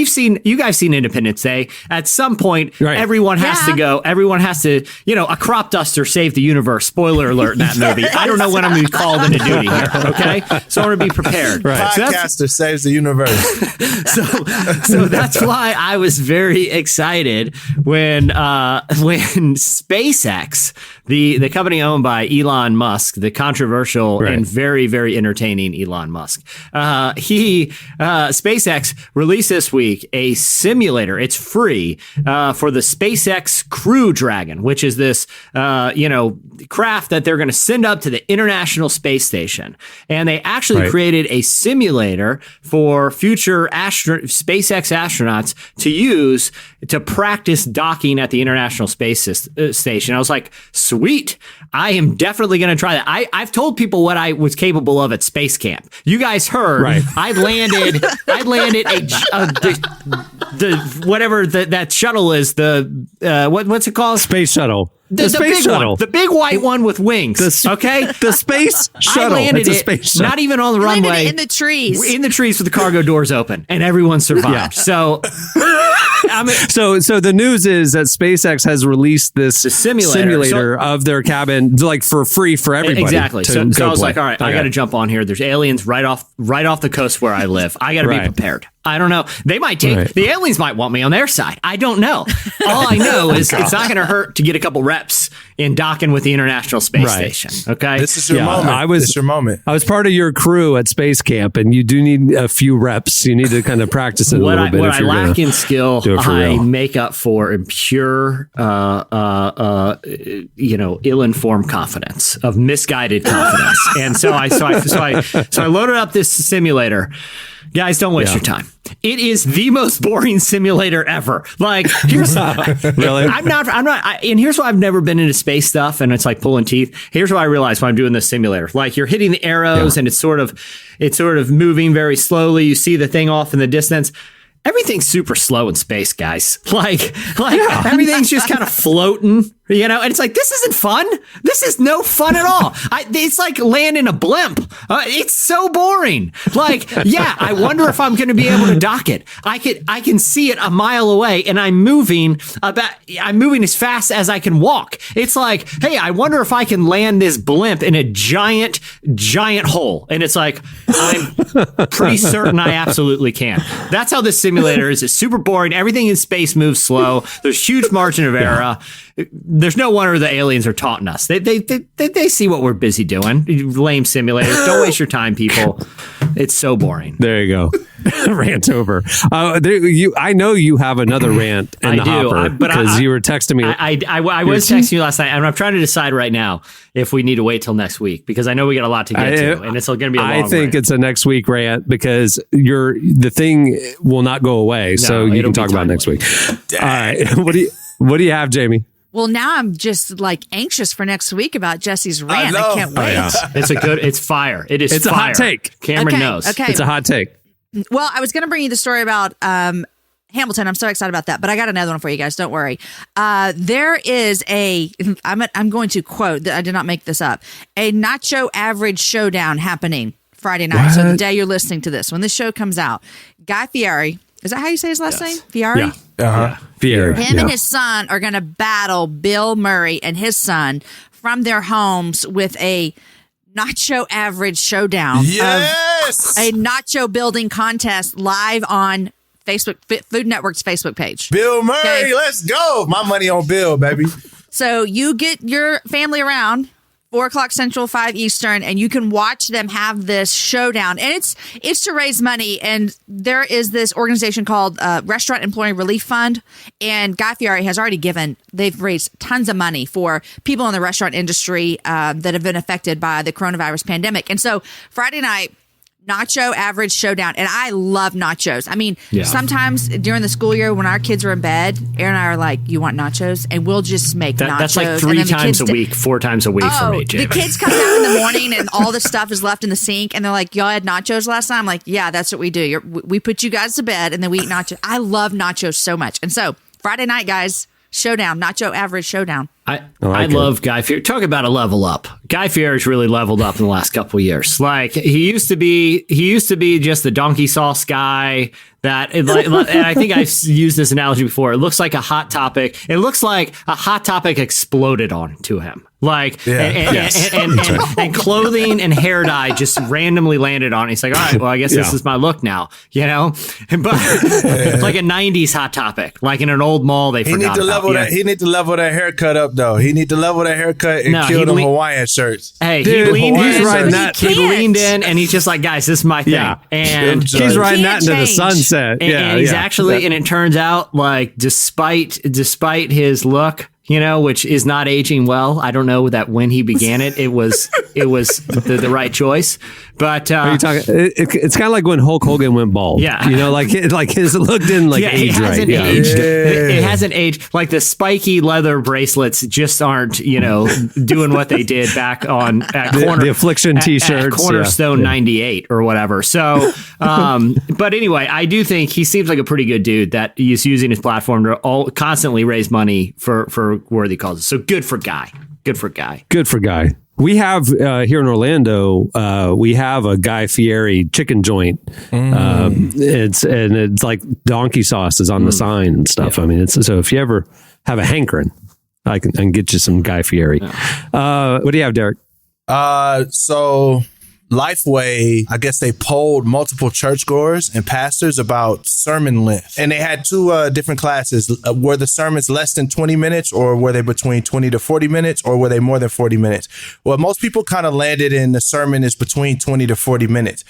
seen, you guys seen Independence Day. At some point, everyone has to go. Everyone has to, a crop duster saved the universe. Spoiler alert in that movie. I don't know when I'm going to be called into duty here. Okay. So I want to be prepared. Podcaster saves the universe. So that's why I was very excited when SpaceX, the company owned by Elon Musk, the controversial and very, very entertaining Elon Musk, SpaceX released this week a simulator. It's free for the SpaceX Crew Dragon, which is this craft that they're going to send up to the International Space Station. And they actually created a simulator for future SpaceX astronauts to use to practice docking at the International Space Station. I was like, sweet. I am definitely going to try that. I've told people what I was capable of at space camp. You guys heard. I landed whatever that shuttle is. What's it called? Space shuttle. The space shuttle. The big white one with wings. The space shuttle. I landed it, not even on the runway. In the trees. In the trees with the cargo doors open, and everyone survived. So the news is that SpaceX has released this simulator of their cabin, like for free for everybody. Exactly. So I was like, all right, I got to jump on here. There's aliens right off the coast where I live. I got to be prepared. I don't know. They might take the aliens might want me on their side. I don't know. All I know is it's not going to hurt to get a couple reps in docking with the International Space Station. Okay, this is your moment. This is your moment. I was part of your crew at space camp, and you do need a few reps. You need to kind of practice it a little bit. What I lack in skill, I make up for in pure, ill-informed confidence, of misguided confidence. And so I loaded up this simulator. Guys, don't waste your time. It is the most boring simulator ever. Like, here's really. I'm not. And here's why I've never been into space stuff, and it's like pulling teeth. Here's what I realized when I'm doing this simulator. Like, you're hitting the arrows, and it's sort of moving very slowly. You see the thing off in the distance. Everything's super slow in space, guys. Like everything's just kind of floating, And it's like, this isn't fun. This is no fun at all. It's like landing a blimp. It's so boring. Like, yeah, I wonder if I'm going to be able to dock it. I can see it a mile away, and I'm moving as fast as I can walk. It's like, hey, I wonder if I can land this blimp in a giant hole. And it's like, I'm pretty certain I absolutely can. That's how this simulator is. It's super boring. Everything in space moves slow. There's huge margin of error. There's no wonder the aliens are taunting us. They see what we're busy doing. Lame simulators. Don't waste your time, people. It's so boring. There you go. Rant over. I know you have another rant in the hopper because you were texting me. I was texting you last night, and I'm trying to decide right now if we need to wait till next week because I know we got a lot to get to, and it's going to be a long I think it's a next week rant because the thing will not go away, so you can talk about it next week. All right. What do you have, Jamie? Well, now I'm just like anxious for next week about Jesse's rant. I can't wait. Yeah. It's fire. It is It's fire. a hot take. Cameron knows. Okay. It's a hot take. Well, I was going to bring you the story about Hamilton. I'm so excited about that, but I got another one for you guys. Don't worry. There is I'm going to quote, I did not make this up, a nacho average showdown happening Friday night. What? So the day you're listening to this, when this show comes out, Guy Fieri, is that how you say his last name? Fieri? Yeah. Uh-huh. Fieri. Him and his son are going to battle Bill Murray and his son from their homes with a nacho average showdown. Yes! A nacho building contest live on Facebook, Food Network's Facebook page. Bill Murray, okay. Let's go. My money on Bill, baby. So you get your family around 4:00 Central, 5 Eastern, and you can watch them have this showdown. And it's to raise money. And there is this organization called Restaurant Employee Relief Fund. And Guy Fieri has already they've raised tons of money for people in the restaurant industry that have been affected by the coronavirus pandemic. And so Friday night, nacho average showdown. And I love nachos. I mean, sometimes during the school year when our kids are in bed, Aaron and I are like, you want nachos? And we'll just make nachos. That's like 3 times a week, 4 times a week for me, Jamie. The kids come out in the morning and all the stuff is left in the sink. And they're like, y'all had nachos last night? I'm like, yeah, that's what we do. We put you guys to bed and then we eat nachos. I love nachos so much. And so Friday night, guys, showdown, nacho average showdown. I love Guy Fieri. Talk about a level up. Guy Fieri's really leveled up in the last couple of years. Like he used to be just the donkey sauce guy and I think I've used this analogy before. It looks like a Hot Topic. It looks like a Hot Topic exploded onto him. Like and clothing and hair dye just randomly landed on. He's like, all right, well, I guess this is my look now, But like a 90s Hot Topic, like in an old mall they forgot about. He need to level that haircut up though. He need to level that haircut and kill them Hawaiian shirts. Hey, dude, he leaned in. And he's just like, guys, this is my thing. Yeah. And he's riding that into the sunset. And he's actually, and it turns out, like, despite his look, which is not aging well. I don't know that when he began it was the right choice. But are you talking? It's kind of like when Hulk Hogan went bald. Yeah, like his look didn't age right. It hasn't aged. Like the spiky leather bracelets just aren't doing what they did back on at the Affliction t-shirts at Cornerstone 98 or whatever. So, but anyway, I do think he seems like a pretty good dude that he's using his platform to constantly raise money for worthy causes. So good for Guy. We have here in Orlando, we have a Guy Fieri chicken joint. It's like donkey sauce is on the sign and stuff. Yeah. I mean, so if you ever have a hankering, I can get you some Guy Fieri. Yeah. What do you have, Derek? So Lifeway, I guess they polled multiple churchgoers and pastors about sermon length. And they had 2 different classes. Were the sermons less than 20 minutes or were they between 20 to 40 minutes or were they more than 40 minutes? Well, most people kind of landed in the sermon is between 20 to 40 minutes.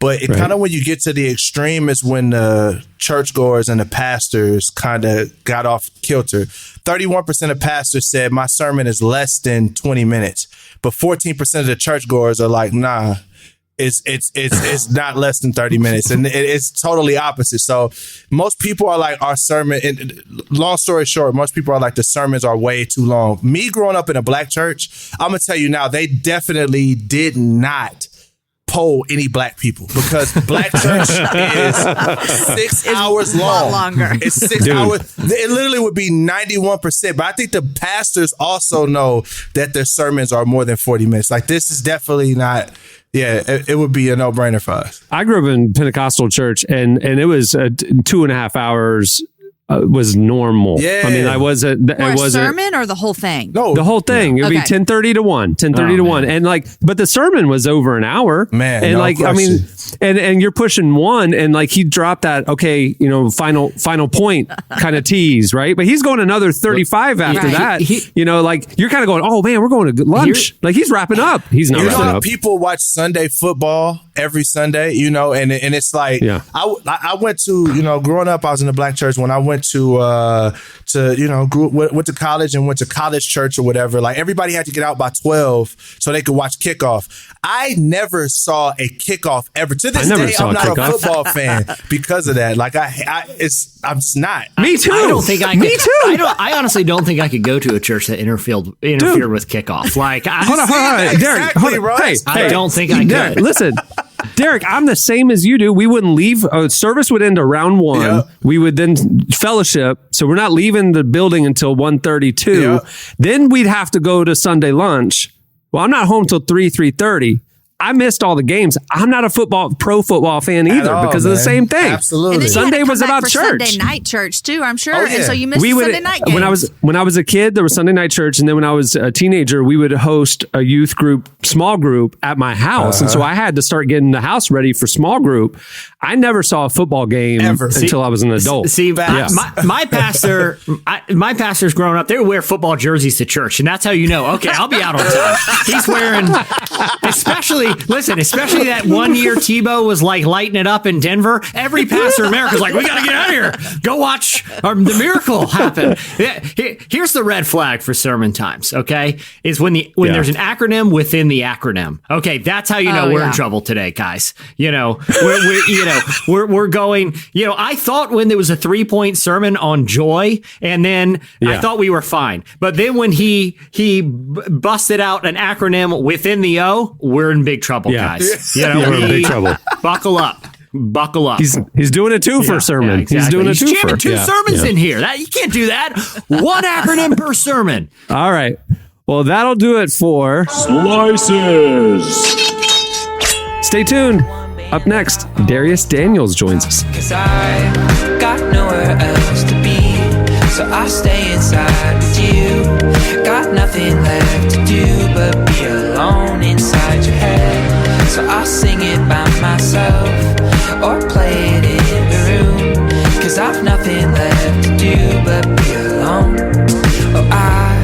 But it kind of, when you get to the extreme, is when the churchgoers and the pastors kind of got off kilter. 31% of pastors said my sermon is less than 20 minutes, but 14% of the churchgoers are like, nah, it's not less than 30 minutes, and it's totally opposite. So most people are like, our sermon. And long story short, most people are like, the sermons are way too long. Me growing up in a black church, I'm gonna tell you now, they definitely did not poll any black people because black church is 6 hours long. A lot longer. It's 6 hours. It literally would be 91%. But I think the pastors also know that their sermons are more than 40 minutes. Like, this is definitely not. Yeah, it would be a no-brainer for us. I grew up in Pentecostal church, and it was 2.5 hours. Was normal. Yeah. I mean, a sermon or the whole thing? No, the whole thing. It would be 10:30 to 1, 10:30 to 1. And like, but the sermon was over an hour. Man. And no like, question. I mean, and you're pushing one, and like he dropped that, okay, final point kind of tease, right? But he's going another 35 after that. Like you're kind of going, oh man, we're going to lunch. Like he's wrapping up. He's not wrapping up. People watch Sunday football every Sunday, and it's like, I went to, growing up, I was in a black church. When I went went to college and went to college church or whatever, like everybody had to get out by 12 so they could watch kickoff. I never saw a kickoff ever. To this day, I'm not a football fan because of that. Like I'm not. Me too. I don't think I could. Me too. I honestly don't think I could go to a church that interfered with kickoff. Like, hold on, Derek. Hey, I don't think I could. Listen, Derek, I'm the same as you do. We wouldn't leave. Service would end around 1. Yeah. We would then fellowship. So we're not leaving the building until 1:32. Yeah. Then we'd have to go to Sunday lunch. Well, I'm not home till 3:30. I missed all the games. I'm not a pro football fan either because of the same thing. Absolutely. Sunday was about church. Sunday night church too, I'm sure. Oh, yeah. And so you missed Sunday night games. When I was a kid, there was Sunday night church, and then when I was a teenager, we would host a youth group, small group at my house, and so I had to start getting the house ready for small group. I never saw a football game until I was an adult. My pastor's growing up, they would wear football jerseys to church, and that's how you know. Okay, I'll be out on time. He's wearing, especially that 1 year Tebow was like lighting it up in Denver. Every pastor in America is like, we got to get out of here. Go watch the miracle happen. Here's the red flag for sermon times. Okay, is when there's an acronym within the acronym. Okay, that's how you know we're in trouble today, guys. We're going. I thought when there was a 3-point sermon on joy, and then I thought we were fine. But then when he busted out an acronym within the O, we're in big trouble, guys. We're in big trouble. Buckle up. He's doing a twofer sermon. Exactly. He's doing a twofer. He's jamming two sermons in here. You can't do that. One acronym per sermon. All right. Well, that'll do it for Slices. Stay tuned. Up next, Dharius Daniels joins us. 'Cause I got nowhere else to be, so I stay inside with you. Got nothing left to do but be alone inside your head. So I sing it by myself or play it in the room. 'Cause I've nothing left to do but be alone. Oh, I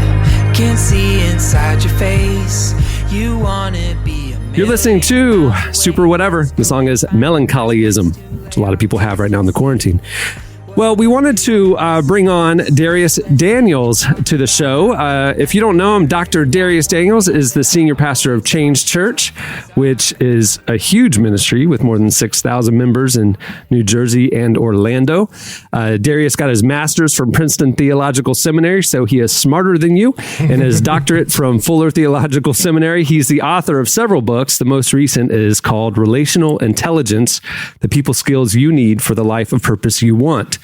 can see inside your face. You wanna be. You're listening to Super Whatever. The song is Melancholyism, which a lot of people have right now in the quarantine. Well, we wanted to bring on Dharius Daniels to the show. If you don't know him, Dr. Dharius Daniels is the senior pastor of Change Church, which is a huge ministry with more than 6,000 members in New Jersey and Orlando. Dharius got his master's from Princeton Theological Seminary, so he is smarter than you, and his doctorate from Fuller Theological Seminary. He's the author of several books. The most recent is called Relational Intelligence, the People Skills You Need for the Life of Purpose You Want.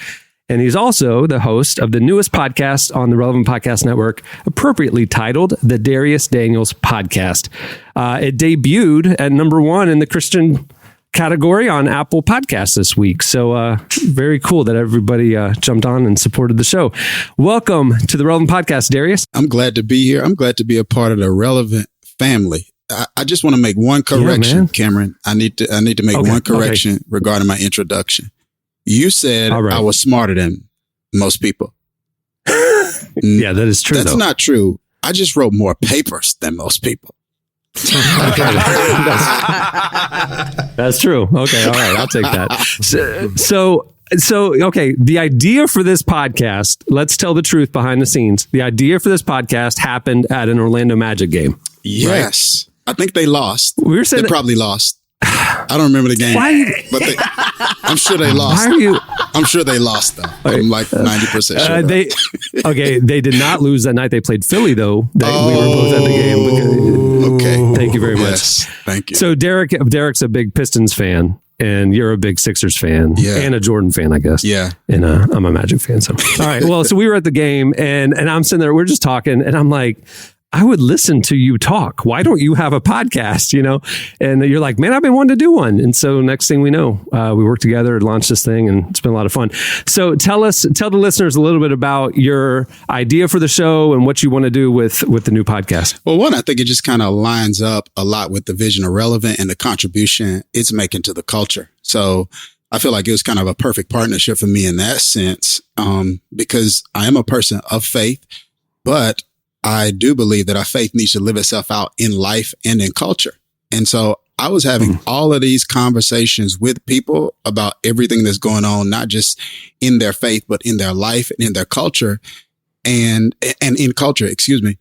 And he's also the host of the newest podcast on the Relevant Podcast Network, appropriately titled The Dharius Daniels Podcast. It debuted at number 1 in the Christian category on Apple Podcasts this week. So very cool that everybody jumped on and supported the show. Welcome to the Relevant Podcast, Dharius. I'm glad to be here. I'm glad to be a part of the Relevant family. I just want to make one correction, Cameron. I need to make one correction regarding my introduction. You said I was smarter than most people. Yeah, that is true. That's not true. I just wrote more papers than most people. That's true. Okay. All right. I'll take that. So, okay. The idea for this podcast, let's tell the truth behind the scenes. The idea for this podcast happened at an Orlando Magic game. Yes. Right? I think they lost. We were saying they probably lost. I don't remember the game, but I'm sure they lost. I'm sure they lost, though. I'm like 90% sure. They did not lose that night. They played Philly, though. We were both at the game. Okay. Thank you very much. Yes, thank you. So Derek's a big Pistons fan, and you're a big Sixers fan, and a Jordan fan, I guess. Yeah. And I'm a Magic fan. So, all right. Well, so we were at the game, and I'm sitting there, we're just talking, and I'm like, I would listen to you talk. Why don't you have a podcast? You know? And you're like, man, I've been wanting to do one. And so next thing we know, we worked together, launched this thing, and it's been a lot of fun. So tell the listeners a little bit about your idea for the show and what you want to do with the new podcast. Well, one, I think it just kind of lines up a lot with the vision of Relevant and the contribution it's making to the culture. So I feel like it was kind of a perfect partnership for me in that sense, because I am a person of faith, but I do believe that our faith needs to live itself out in life and in culture. And so I was having all of these conversations with people about everything that's going on, not just in their faith, but in their life and in their culture and in culture, excuse me.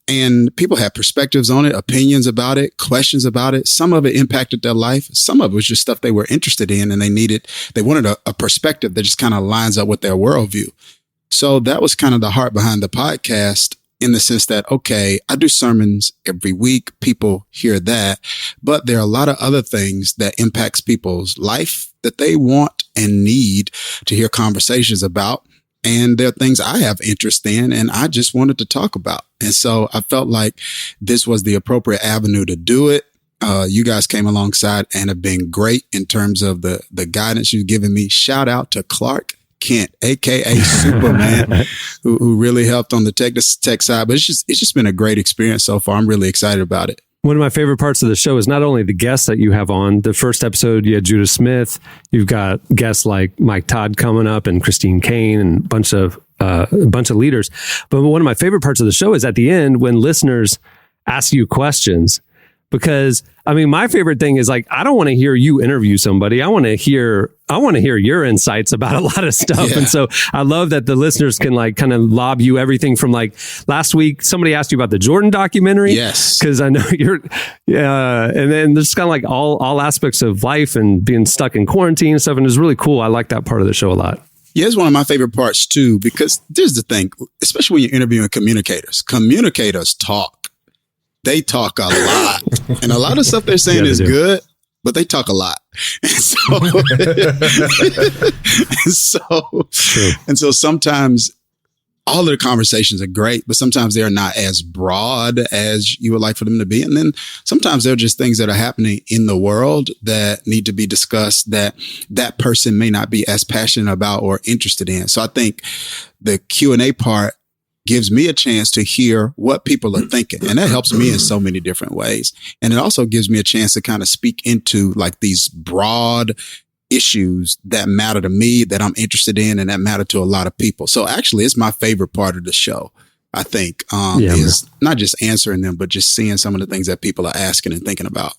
And people had perspectives on it, opinions about it, questions about it. Some of it impacted their life. Some of it was just stuff they were interested in, and they wanted a perspective that just kind of lines up with their worldview. So that was kind of the heart behind the podcast, in the sense that, okay, I do sermons every week. People hear that, but there are a lot of other things that impacts people's life that they want and need to hear conversations about. And there are things I have interest in and I just wanted to talk about. And so I felt like this was the appropriate avenue to do it. You guys came alongside and have been great in terms of the guidance you've given me. Shout out to Clark Kent, aka Superman, who really helped on the tech side. But it's just been a great experience so far. I'm really excited about it. One of my favorite parts of the show is not only the guests that you have on. The first episode, you had Judah Smith. You've got guests like Mike Todd coming up and Christine Kane and a bunch of leaders. But one of my favorite parts of the show is at the end when listeners ask you questions. Because I mean, my favorite thing is like, I don't want to hear you interview somebody. I want to hear your insights about a lot of stuff. Yeah. And so I love that the listeners can like kind of lob you everything from like last week, somebody asked you about the Jordan documentary. Yes. Cause I know and then there's kind of like all aspects of life and being stuck in quarantine and stuff. And it's really cool. I like that part of the show a lot. Yeah, it's one of my favorite parts too, because there's the thing, especially when you're interviewing communicators. Communicators talk. They talk a lot, and a lot of stuff they're saying is good, but they talk a lot. And so sometimes all of the conversations are great, but sometimes they're not as broad as you would like for them to be. And then sometimes they're just things that are happening in the world that need to be discussed that person may not be as passionate about or interested in. So I think the Q&A part gives me a chance to hear what people are thinking. And that helps me in so many different ways. And it also gives me a chance to kind of speak into like these broad issues that matter to me, that I'm interested in, and that matter to a lot of people. So actually, it's my favorite part of the show, I think, is not just answering them, but just seeing some of the things that people are asking and thinking about.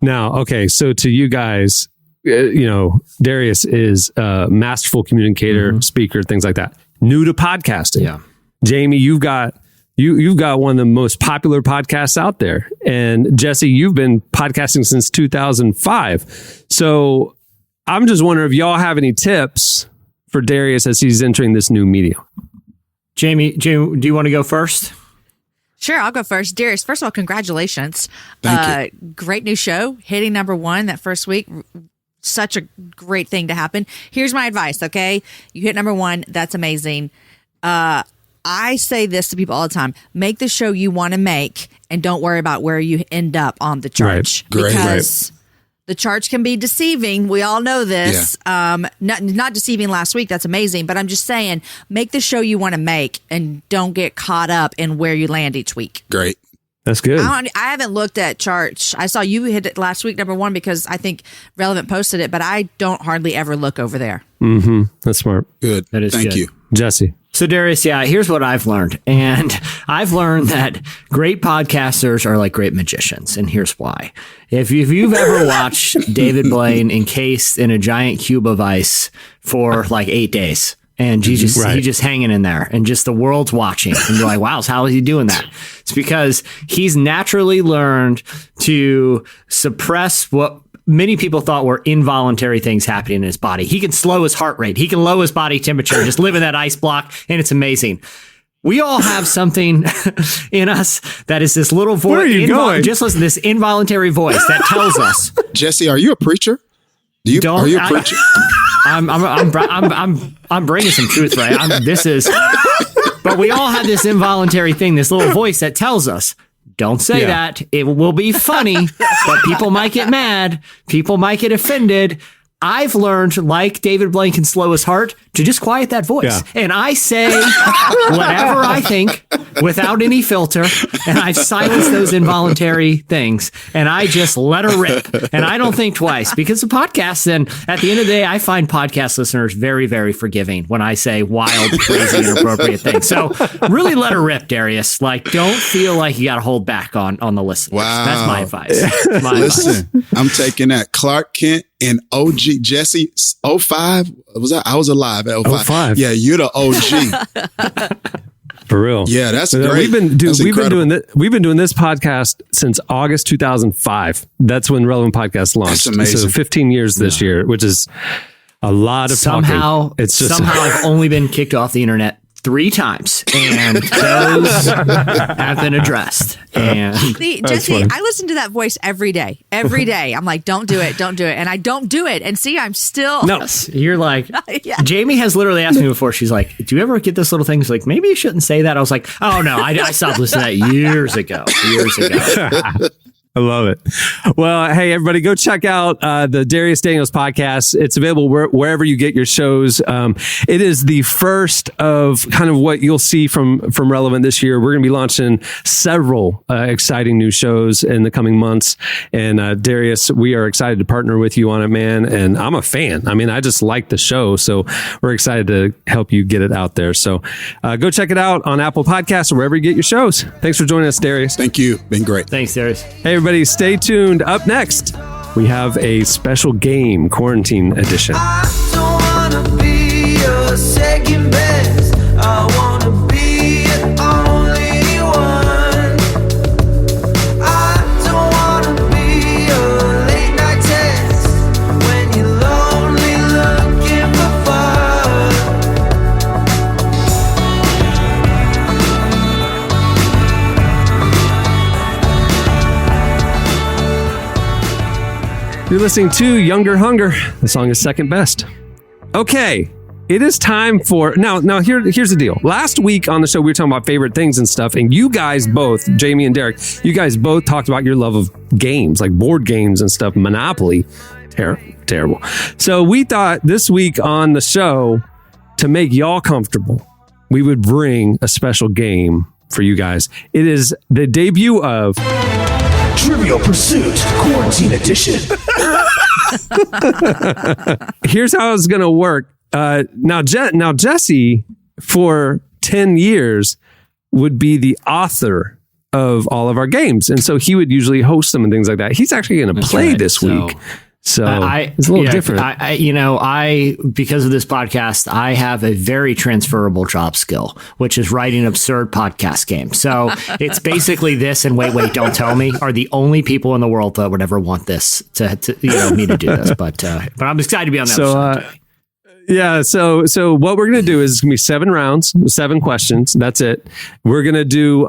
Now, okay, so to you guys, Dharius is a masterful communicator, speaker, things like that. New to podcasting. Yeah. Jamie, you've got one of the most popular podcasts out there. And Jesse, you've been podcasting since 2005. So I'm just wondering if y'all have any tips for Dharius as he's entering this new medium. Jamie, do you want to go first? Sure, I'll go first. Dharius, first of all, congratulations. Thank you. Great new show, hitting number 1 that first week. Such a great thing to happen. Here's my advice, okay? You hit number 1, that's amazing. I say this to people all the time. Make the show you want to make and don't worry about where you end up on the charts. Right. Great. Because the charts can be deceiving. We all know this. Yeah. Not deceiving last week. That's amazing. But I'm just saying, make the show you want to make and don't get caught up in where you land each week. Great. That's good. I haven't looked at charts. I saw you hit it last week, number 1, because I think Relevant posted it, but I don't hardly ever look over there. Mm-hmm. That's smart. Good. That is Thank good. you. Jesse. So Dharius, here's what I've learned. And I've learned that great podcasters are like great magicians. And here's why. If you've ever watched David Blaine encased in a giant cube of ice for like 8 days, and he's just hanging in there and just the world's watching, and you're like, wow, how is he doing that? It's because he's naturally learned to suppress what many people thought were involuntary things happening in his body. He can slow his heart rate. He can lower his body temperature, just live in that ice block, and it's amazing. We all have something in us that is this little voice. Where are you going? Just listen, this involuntary voice that tells us. Jesse, are you a preacher? Are you a preacher? I'm bringing some truth, right? But we all have this involuntary thing, this little voice that tells us, don't say that. It will be funny, but people might get mad. People might get offended. I've learned, like David Blaine can slow his heart, to just quiet that voice. Yeah. And I say whatever I think without any filter. And I've silenced those involuntary things. And I just let her rip. And I don't think twice. Because the podcast, then, at the end of the day, I find podcast listeners very, very forgiving when I say wild, crazy, inappropriate things. So really let her rip, Dharius. Like, don't feel like you got to hold back on the listeners. Wow. That's my advice. Listen, I'm taking that. Clark Kent and OG Jesse 05. I was alive at 05. Yeah, you're the OG. For real. Yeah, that's great. We've been doing this podcast since August 2005. That's when Relevant Podcast launched. That's amazing. So 15 years this year, which is a lot of talking. Somehow I've only been kicked off the internet 3 times, and those have been addressed. And Jesse, I listen to that voice every day. Every day, I'm like, "Don't do it, and I don't do it. And see, I'm still no. You're like, Jamie has literally asked me before. She's like, "Do you ever get this little thing?" She's like, "Maybe you shouldn't say that." I was like, "Oh no, I stopped listening to that years ago." I love it. Well, hey, everybody, go check out the Dharius Daniels podcast. It's available wherever you get your shows. It is the first of kind of what you'll see from Relevant this year. We're going to be launching several exciting new shows in the coming months. And Dharius, we are excited to partner with you on it, man. And I'm a fan. I mean, I just like the show. So we're excited to help you get it out there. So go check it out on Apple Podcasts or wherever you get your shows. Thanks for joining us, Dharius. Thank you. Been great. Thanks, Dharius. Hey, everybody, stay tuned. Up next, we have a special game, Quarantine Edition. I don't wanna be your second best. I wanna be your only one. I don't wanna be your late night test when you're lonely looking for fun. You're listening to Younger Hunger. The song is Second Best. Okay, it is time for... Now here's the deal. Last week on the show, we were talking about favorite things and stuff, and you guys both, Jamie and Derek, you guys both talked about your love of games, like board games and stuff, Monopoly. Terrible. So we thought this week on the show, to make y'all comfortable, we would bring a special game for you guys. It is the debut of... Trivial Pursuit Quarantine Edition. Here's how it's going to work. Now, Jesse, for 10 years, would be the author of all of our games. And so he would usually host them and things like that. He's actually going to play this week. So it's a little different. Because of this podcast, I have a very transferable job skill, which is writing absurd podcast games. So it's basically this and Wait, Don't Tell Me are the only people in the world that would ever want this to me to do this. But I'm excited to be on that. So what we're going to do is it's going to be 7 rounds, 7 questions. That's it. We're going to do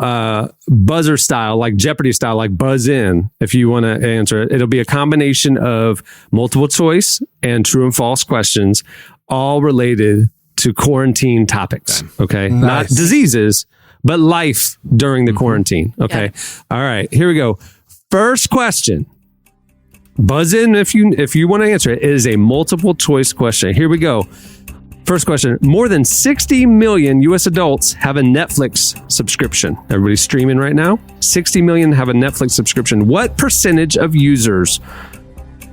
buzzer style, like Jeopardy style, like buzz in if you want to answer it. It'll be a combination of multiple choice and true and false questions, all related to quarantine topics. Okay. Nice. Not diseases, but life during the quarantine. Okay. Yeah. All right. Here we go. First question. Buzz in if you want to answer it. It is a multiple choice question. Here we go. First question. More than 60 million U.S. adults have a Netflix subscription. Everybody's streaming right now. 60 million have a Netflix subscription. What percentage of users,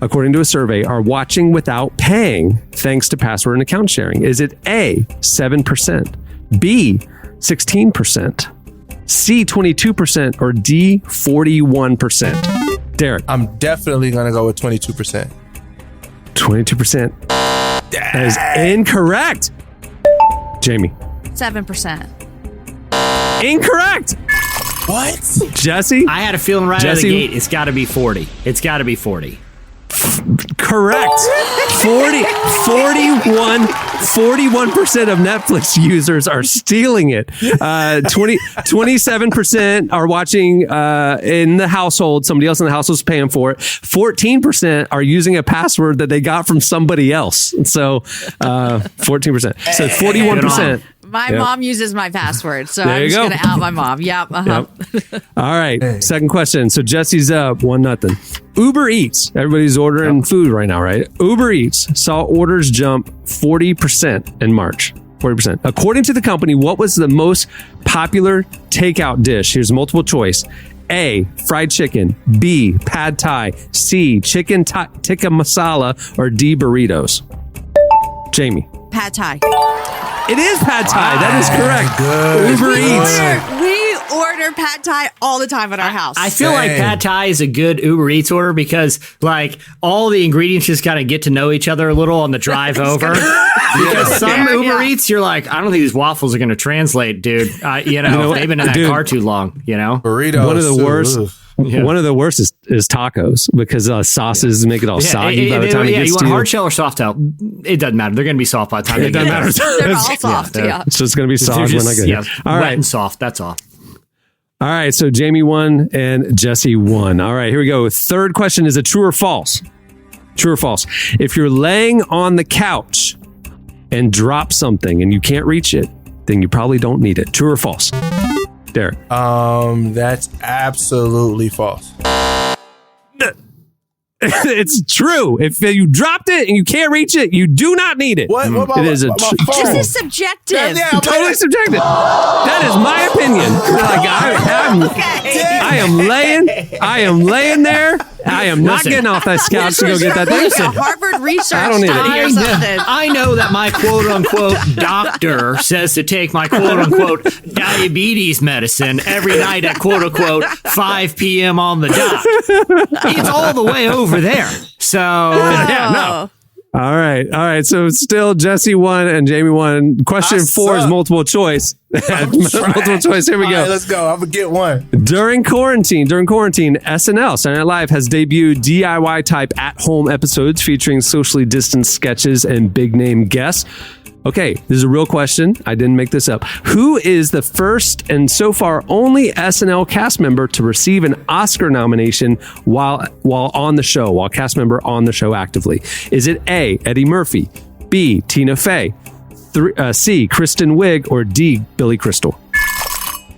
according to a survey, are watching without paying thanks to password and account sharing? Is it A, 7%, B, 16%, C, 22%, or D, 41%? Derek. I'm definitely going to go with 22%. 22%. That is incorrect. Jamie. 7%. Incorrect. What? Jesse? I had a feeling right out of the gate. It's got to be 40. It's got to be 40. Correct. 41%. 41% of Netflix users are stealing it. 27% are watching in the household. Somebody else in the household is paying for it. 14% are using a password that they got from somebody else. So 14%. So 41%. My mom uses my password, so There I'm you just go. going to out my mom. Yep. Uh-huh. All right. Second question. So Jesse's up 1-0. Uber Eats. Everybody's ordering food right now, right? Uber Eats saw orders jump 40% in March. 40%. According to the company, what was the most popular takeout dish? Here's multiple choice. A, fried chicken. B, pad thai. C, chicken tikka masala. Or D, burritos. Jamie. Pad thai. It is pad thai. That is correct. Good. Uber Eats. We order pad thai all the time at our house. I feel like pad thai is a good Uber Eats order because like all the ingredients just kind of get to know each other a little on the drive over. Because some Uber Eats, you're like, I don't think these waffles are going to translate, dude. They've been in that car too long, Burritos. One of the worst. Yeah. One of the worst is tacos because sauces make it all soggy by the time it gets you to want you. hard shell or soft shell? It doesn't matter. They're going to be soft by the time It doesn't matter. They're all soft, yeah. So it's going to be soft when I get here. All wet right. and soft. That's all. All right. So Jamie won and Jesse won. All right. Here we go. Third question is a true or false. True or false? If you're laying on the couch and drop something and you can't reach it, then you probably don't need it. True or false? Derek. That's absolutely false. It's true. If you dropped it and you can't reach it, you do not need it. What about it is This is subjective. totally subjective. That is my opinion. Like I am laying there. I am not getting off that couch to go get that thing. Listen, Harvard research I don't need study or it. something. I know that my quote unquote doctor says to take my quote unquote diabetes medicine every night at quote unquote 5 p.m. on the dot. It's all the way over there. So yeah, no. All right. So still Jesse won and Jamie won. Question 4 is multiple choice. Multiple choice. Here we go. All right, let's go. I'm gonna get one. During quarantine, SNL, Saturday Night Live, has debuted DIY type at-home episodes featuring socially distanced sketches and big-name guests. Okay, this is a real question. I didn't make this up. Who is the first and so far only SNL cast member to receive an Oscar nomination while on the show, while cast member on the show actively? Is it A, Eddie Murphy, B, Tina Fey, C, Kristen Wiig, or D, Billy Crystal?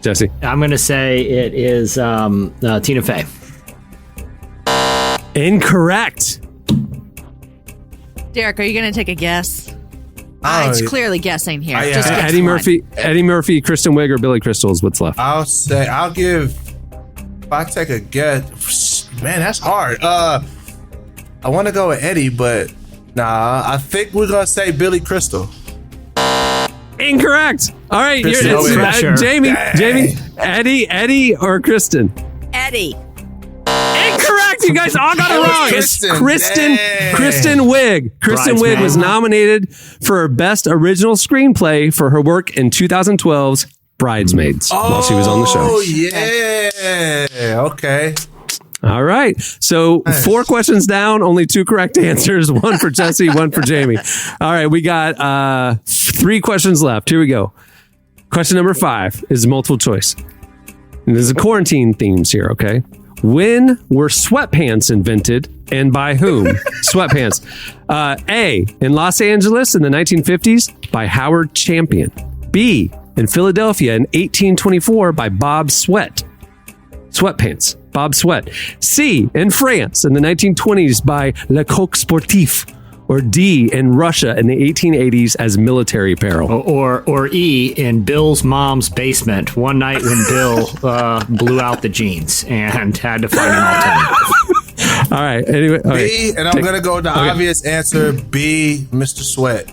Jesse. I'm going to say it is Tina Fey. Incorrect. Derek, are you going to take a guess? It's clearly guessing here. Just guess Eddie one. Eddie Murphy, Kristen Wiig, or Billy Crystal is what's left. If I take a guess, man, that's hard. I want to go with Eddie, but nah, I think we're going to say Billy Crystal. Incorrect. All right, Kristen, Jamie, Eddie, or Kristen? Eddie. Incorrect. You guys all got it wrong. Kristen. It's Kristen Wiig. Kristen Wiig was nominated for Best Original Screenplay for her work in 2012's Bridesmaids while she was on the show. Oh, yeah. Okay. All right. So 4 questions down, only 2 correct answers. 1 for Jesse, 1 for Jamie. All right. We got 3 questions left. Here we go. Question number 5 is multiple choice. And there's a quarantine themes here, okay? When were sweatpants invented and by whom? Sweatpants. A, in Los Angeles in the 1950s by Howard Champion. B, in Philadelphia in 1824 by Bob Sweat. Sweatpants. Bob Sweat. C, in France in the 1920s by Le Coq Sportif. Or D, in Russia in the 1880s as military apparel. Or E, in Bill's mom's basement one night when Bill blew out the jeans and had to find an alternative. All right. Anyway, B, and I'm going to go with the obvious answer, B, Mr. Sweat.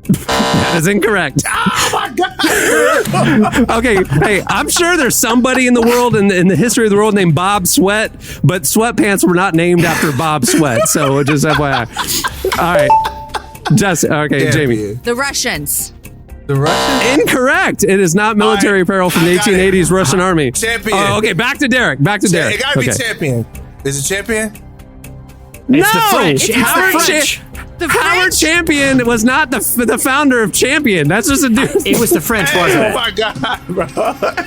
That is incorrect. Oh my God. Okay. Hey, I'm sure there's somebody in the world, in the history of the world, named Bob Sweat, but sweatpants were not named after Bob Sweat. So just FYI. All right. Jamie. The Russians. The Russians? Incorrect. It is not military apparel from the 1880s Russian army. Champion. Oh, okay. Back to Derek. It got to be champion. Is it champion? No. It's the French. Howard Champion was not the founder of Champion. That's just a dude. It was the French, wasn't it? Oh my God, bro.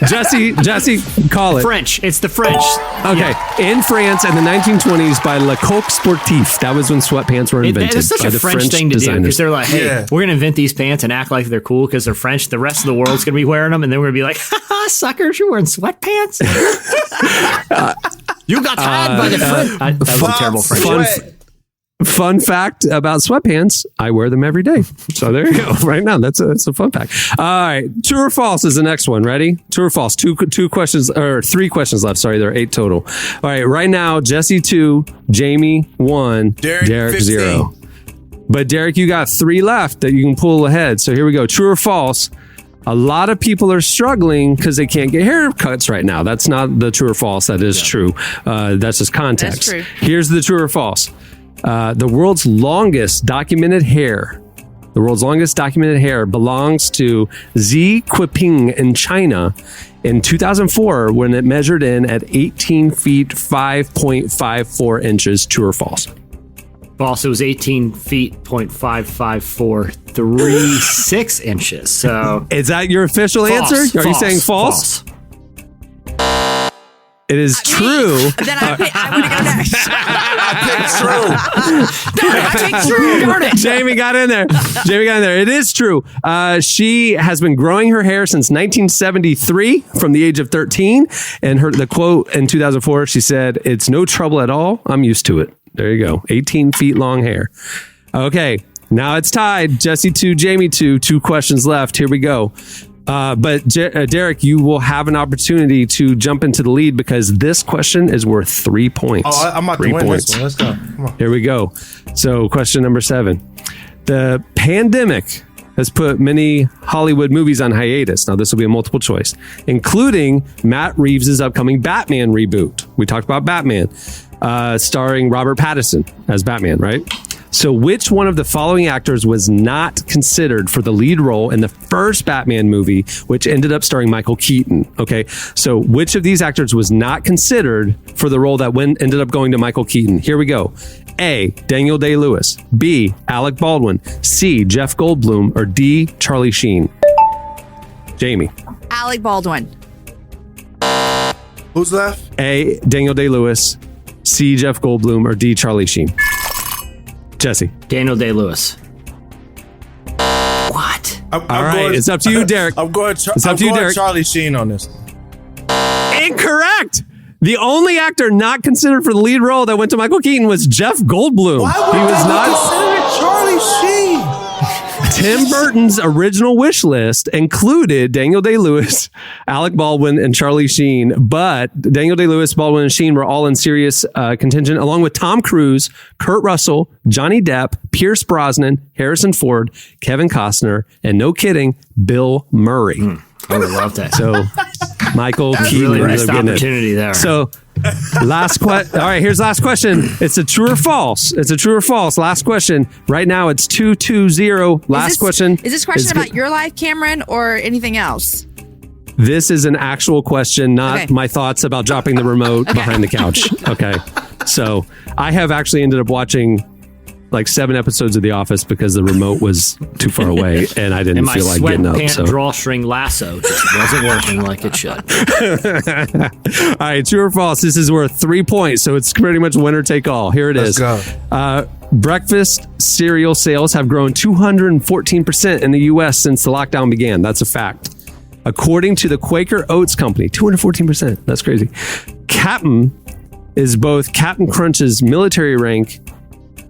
Jesse, call it. French. It's the French. Okay. In France in the 1920s by Le Coq Sportif. That was when sweatpants were invented. It's such by a the French thing to do because they're like, hey, we're going to invent these pants and act like they're cool because they're French. The rest of the world's going to be wearing them. And then we're going to be like, haha, suckers, you're wearing sweatpants? You got tied by the French. That was a terrible French. Fun fact about sweatpants, I wear them every day. So there you go. Right now, that's a fun fact. All right. True or false is the next one. Ready? True or false? Two questions, or 3 questions left. Sorry, there are 8 total. All right. Right now, Jesse 2, Jamie 1, Derek 0. But Derek, you got 3 left that you can pull ahead. So here we go. True or false? A lot of people are struggling because they can't get haircuts right now. That's not the true or false. That is true. That's just context. That's true. Here's the true or false. The world's longest documented hair belongs to Xi Jinping in China in 2004 when it measured in at 18 feet 5.54 inches. True or false? False. It was 18 feet, 0.5543 inches. So is that your official answer? Are you saying false? It is true. Then I would have got that. I picked true. Darn it. Jamie got in there. It is true. She has been growing her hair since 1973 from the age of 13. And the quote in 2004, she said, "It's no trouble at all. I'm used to it." There you go. 18 feet long hair. Okay. Now it's tied. Jesse 2, Jamie 2. 2 questions left. Here we go. But Derek, you will have an opportunity to jump into the lead because this question is worth 3 points. Oh, I'm about to win this one. Let's go. Come on. Here we go. So question number 7. The pandemic has put many Hollywood movies on hiatus. Now, this will be a multiple choice, including Matt Reeves' upcoming Batman reboot. We talked about Batman, starring Robert Pattinson as Batman, right? So which one of the following actors was not considered for the lead role in the first Batman movie, which ended up starring Michael Keaton? Okay, so which of these actors was not considered for the role that ended up going to Michael Keaton? Here we go. A, Daniel Day-Lewis. B, Alec Baldwin. C, Jeff Goldblum. Or D, Charlie Sheen. Jamie. Alec Baldwin. Who's left? A, Daniel Day-Lewis. C, Jeff Goldblum. Or D, Charlie Sheen. Jesse. Daniel Day-Lewis. What? All right, it's up to you, Derek. I'm going Derek. Charlie Sheen on this. Incorrect. The only actor not considered for the lead role that went to Michael Keaton was Jeff Goldblum. Why would they consider Charlie Sheen? Tim Burton's original wish list included Daniel Day-Lewis, Alec Baldwin, and Charlie Sheen, but Daniel Day-Lewis, Baldwin, and Sheen were all in serious contention, along with Tom Cruise, Kurt Russell, Johnny Depp, Pierce Brosnan, Harrison Ford, Kevin Costner, and no kidding, Bill Murray. I would love that. So Michael Keaton really missed getting opportunity there. So all right, here's the last question. It's a true or false. Last question. Right now it's 2-2-0. Last question. Is this question about your life, Cameron, or anything else? This is an actual question, not my thoughts about dropping the remote behind the couch. Okay. So I have actually ended up watching like 7 episodes of The Office because the remote was too far away and I didn't feel like getting up. My So drawstring lasso just wasn't working like it should. All right, true or false? This is worth 3 points, so it's pretty much winner take all. Here it is. Let's go. Breakfast cereal sales have grown 214% in the U.S. since the lockdown began. That's a fact. According to the Quaker Oats Company, 214%. That's crazy. Captain is both Captain Crunch's military rank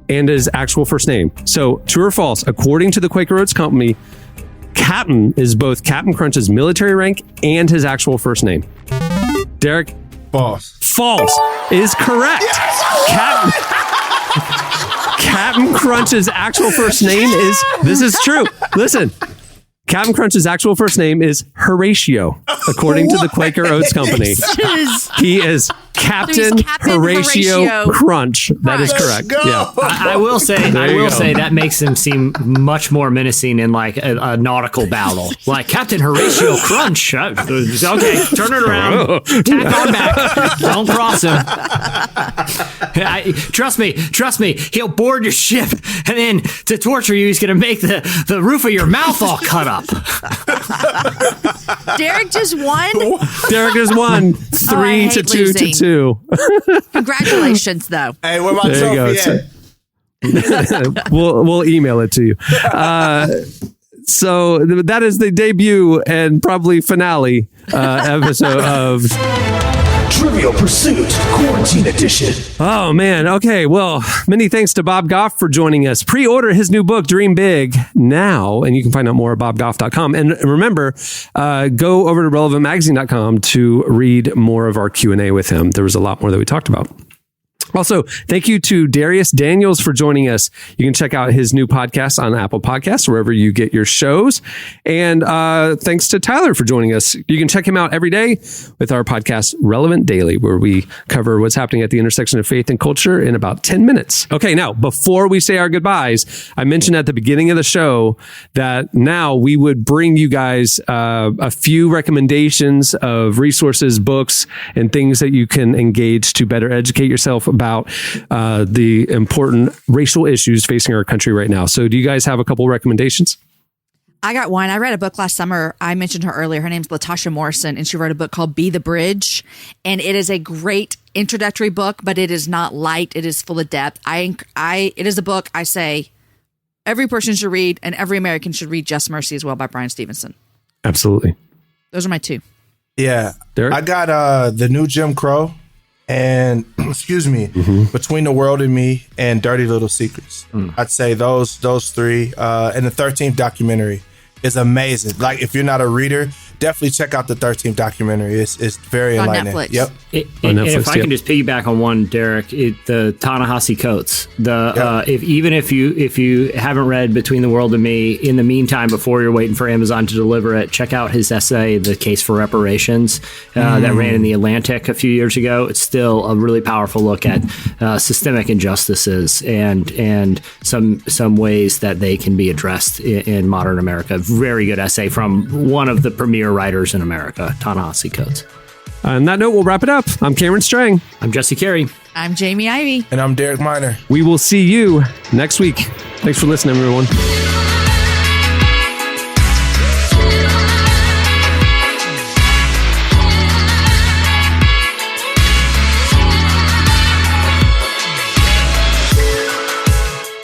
and his actual first name. So, true or false? According to the Quaker Oats Company, Captain is both Captain Crunch's military rank and his actual first name. Derek? False. False is correct. Yes! Captain Crunch's actual first name is, this is true. Listen, Captain Crunch's actual first name is Horatio, according to the Quaker Oats Company. He is Captain Horatio Crunch. That is correct. Yeah. I will say that makes him seem much more menacing in like a nautical battle. Like Captain Horatio Crunch. Okay, turn it around. Tack on back. Don't cross him. Trust me. He'll board your ship, and then to torture you, he's going to make the roof of your mouth all cut up. Derek just won. Derek has won 3-2 to 2. Congratulations, though. Hey, where my trophy at? We'll email it to you. So that is the debut and probably finale episode of Trivial Pursuit Quarantine Edition. Oh, man. Okay. Well, many thanks to Bob Goff for joining us. Pre-order his new book, Dream Big, now, and you can find out more at bobgoff.com. And remember, go over to relevantmagazine.com to read more of our Q&A with him. There was a lot more that we talked about. Also, thank you to Dharius Daniels for joining us. You can check out his new podcast on Apple Podcasts, wherever you get your shows. And thanks to Tyler for joining us. You can check him out every day with our podcast, Relevant Daily, where we cover what's happening at the intersection of faith and culture in about 10 minutes. Okay, now, before we say our goodbyes, I mentioned at the beginning of the show that now we would bring you guys a few recommendations of resources, books, and things that you can engage to better educate yourself about the important racial issues facing our country right now. So do you guys have a couple recommendations? I got one. I read a book last summer. I mentioned her earlier. Her name's Latasha Morrison, and she wrote a book called Be the Bridge. And it is a great introductory book, but it is not light. It is full of depth. It is a book I say every person should read, and every American should read Just Mercy as well by Brian Stevenson. Absolutely. Those are my two. Yeah. Derek? I got the new Jim Crow and Between the World and Me and Dirty Little Secrets. I'd say those three. And the 13th documentary is amazing. Like, if you're not a reader, definitely check out the 13th documentary. It's very enlightening. Netflix. Yep. And if I can just piggyback on one, Derek, the Ta-Nehisi Coates. If you haven't read Between the World and Me, in the meantime, before you're waiting for Amazon to deliver it, check out his essay, The Case for Reparations, that ran in the Atlantic a few years ago. It's still a really powerful look at systemic injustices and some ways that they can be addressed in modern America. Very good essay from one of the premier writers in America, Ta-Nehisi Coates. On that note, we'll wrap it up. I'm Cameron Strang. I'm Jesse Carey. I'm Jamie Ivey. And I'm Derek Miner. We will see you next week. Thanks for listening, everyone.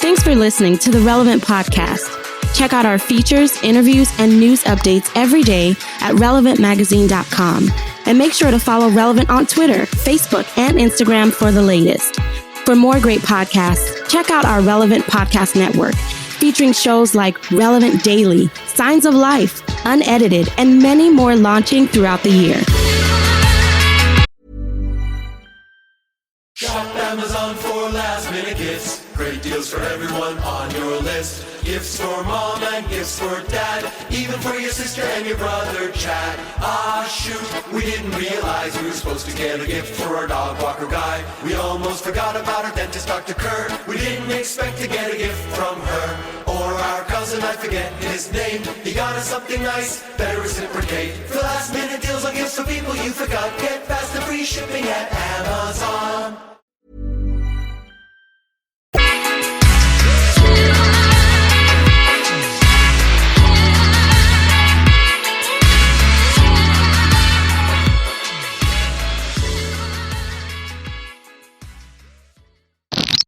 Thanks for listening to the Relevant Podcast. Check out our features, interviews, and news updates every day at relevantmagazine.com. And make sure to follow Relevant on Twitter, Facebook, and Instagram for the latest. For more great podcasts, check out our Relevant Podcast Network, featuring shows like Relevant Daily, Signs of Life, Unedited, and many more launching throughout the year. Shop Amazon for last minute gifts. Great deals for everyone on your list. Gifts for mom and gifts for dad. Even for your sister and your brother Chad. Ah shoot, we didn't realize we were supposed to get a gift for our dog walker guy. We almost forgot about our dentist Dr. Kerr. We didn't expect to get a gift from her. Or our cousin, I forget his name. He got us something nice, better reciprocate. For last minute deals on gifts for people you forgot. Get fast and free shipping at Amazon.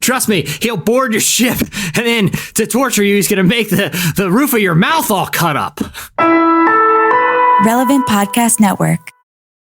Trust me, he'll board your ship, and then to torture you, he's going to make the roof of your mouth all cut up. Relevant Podcast Network.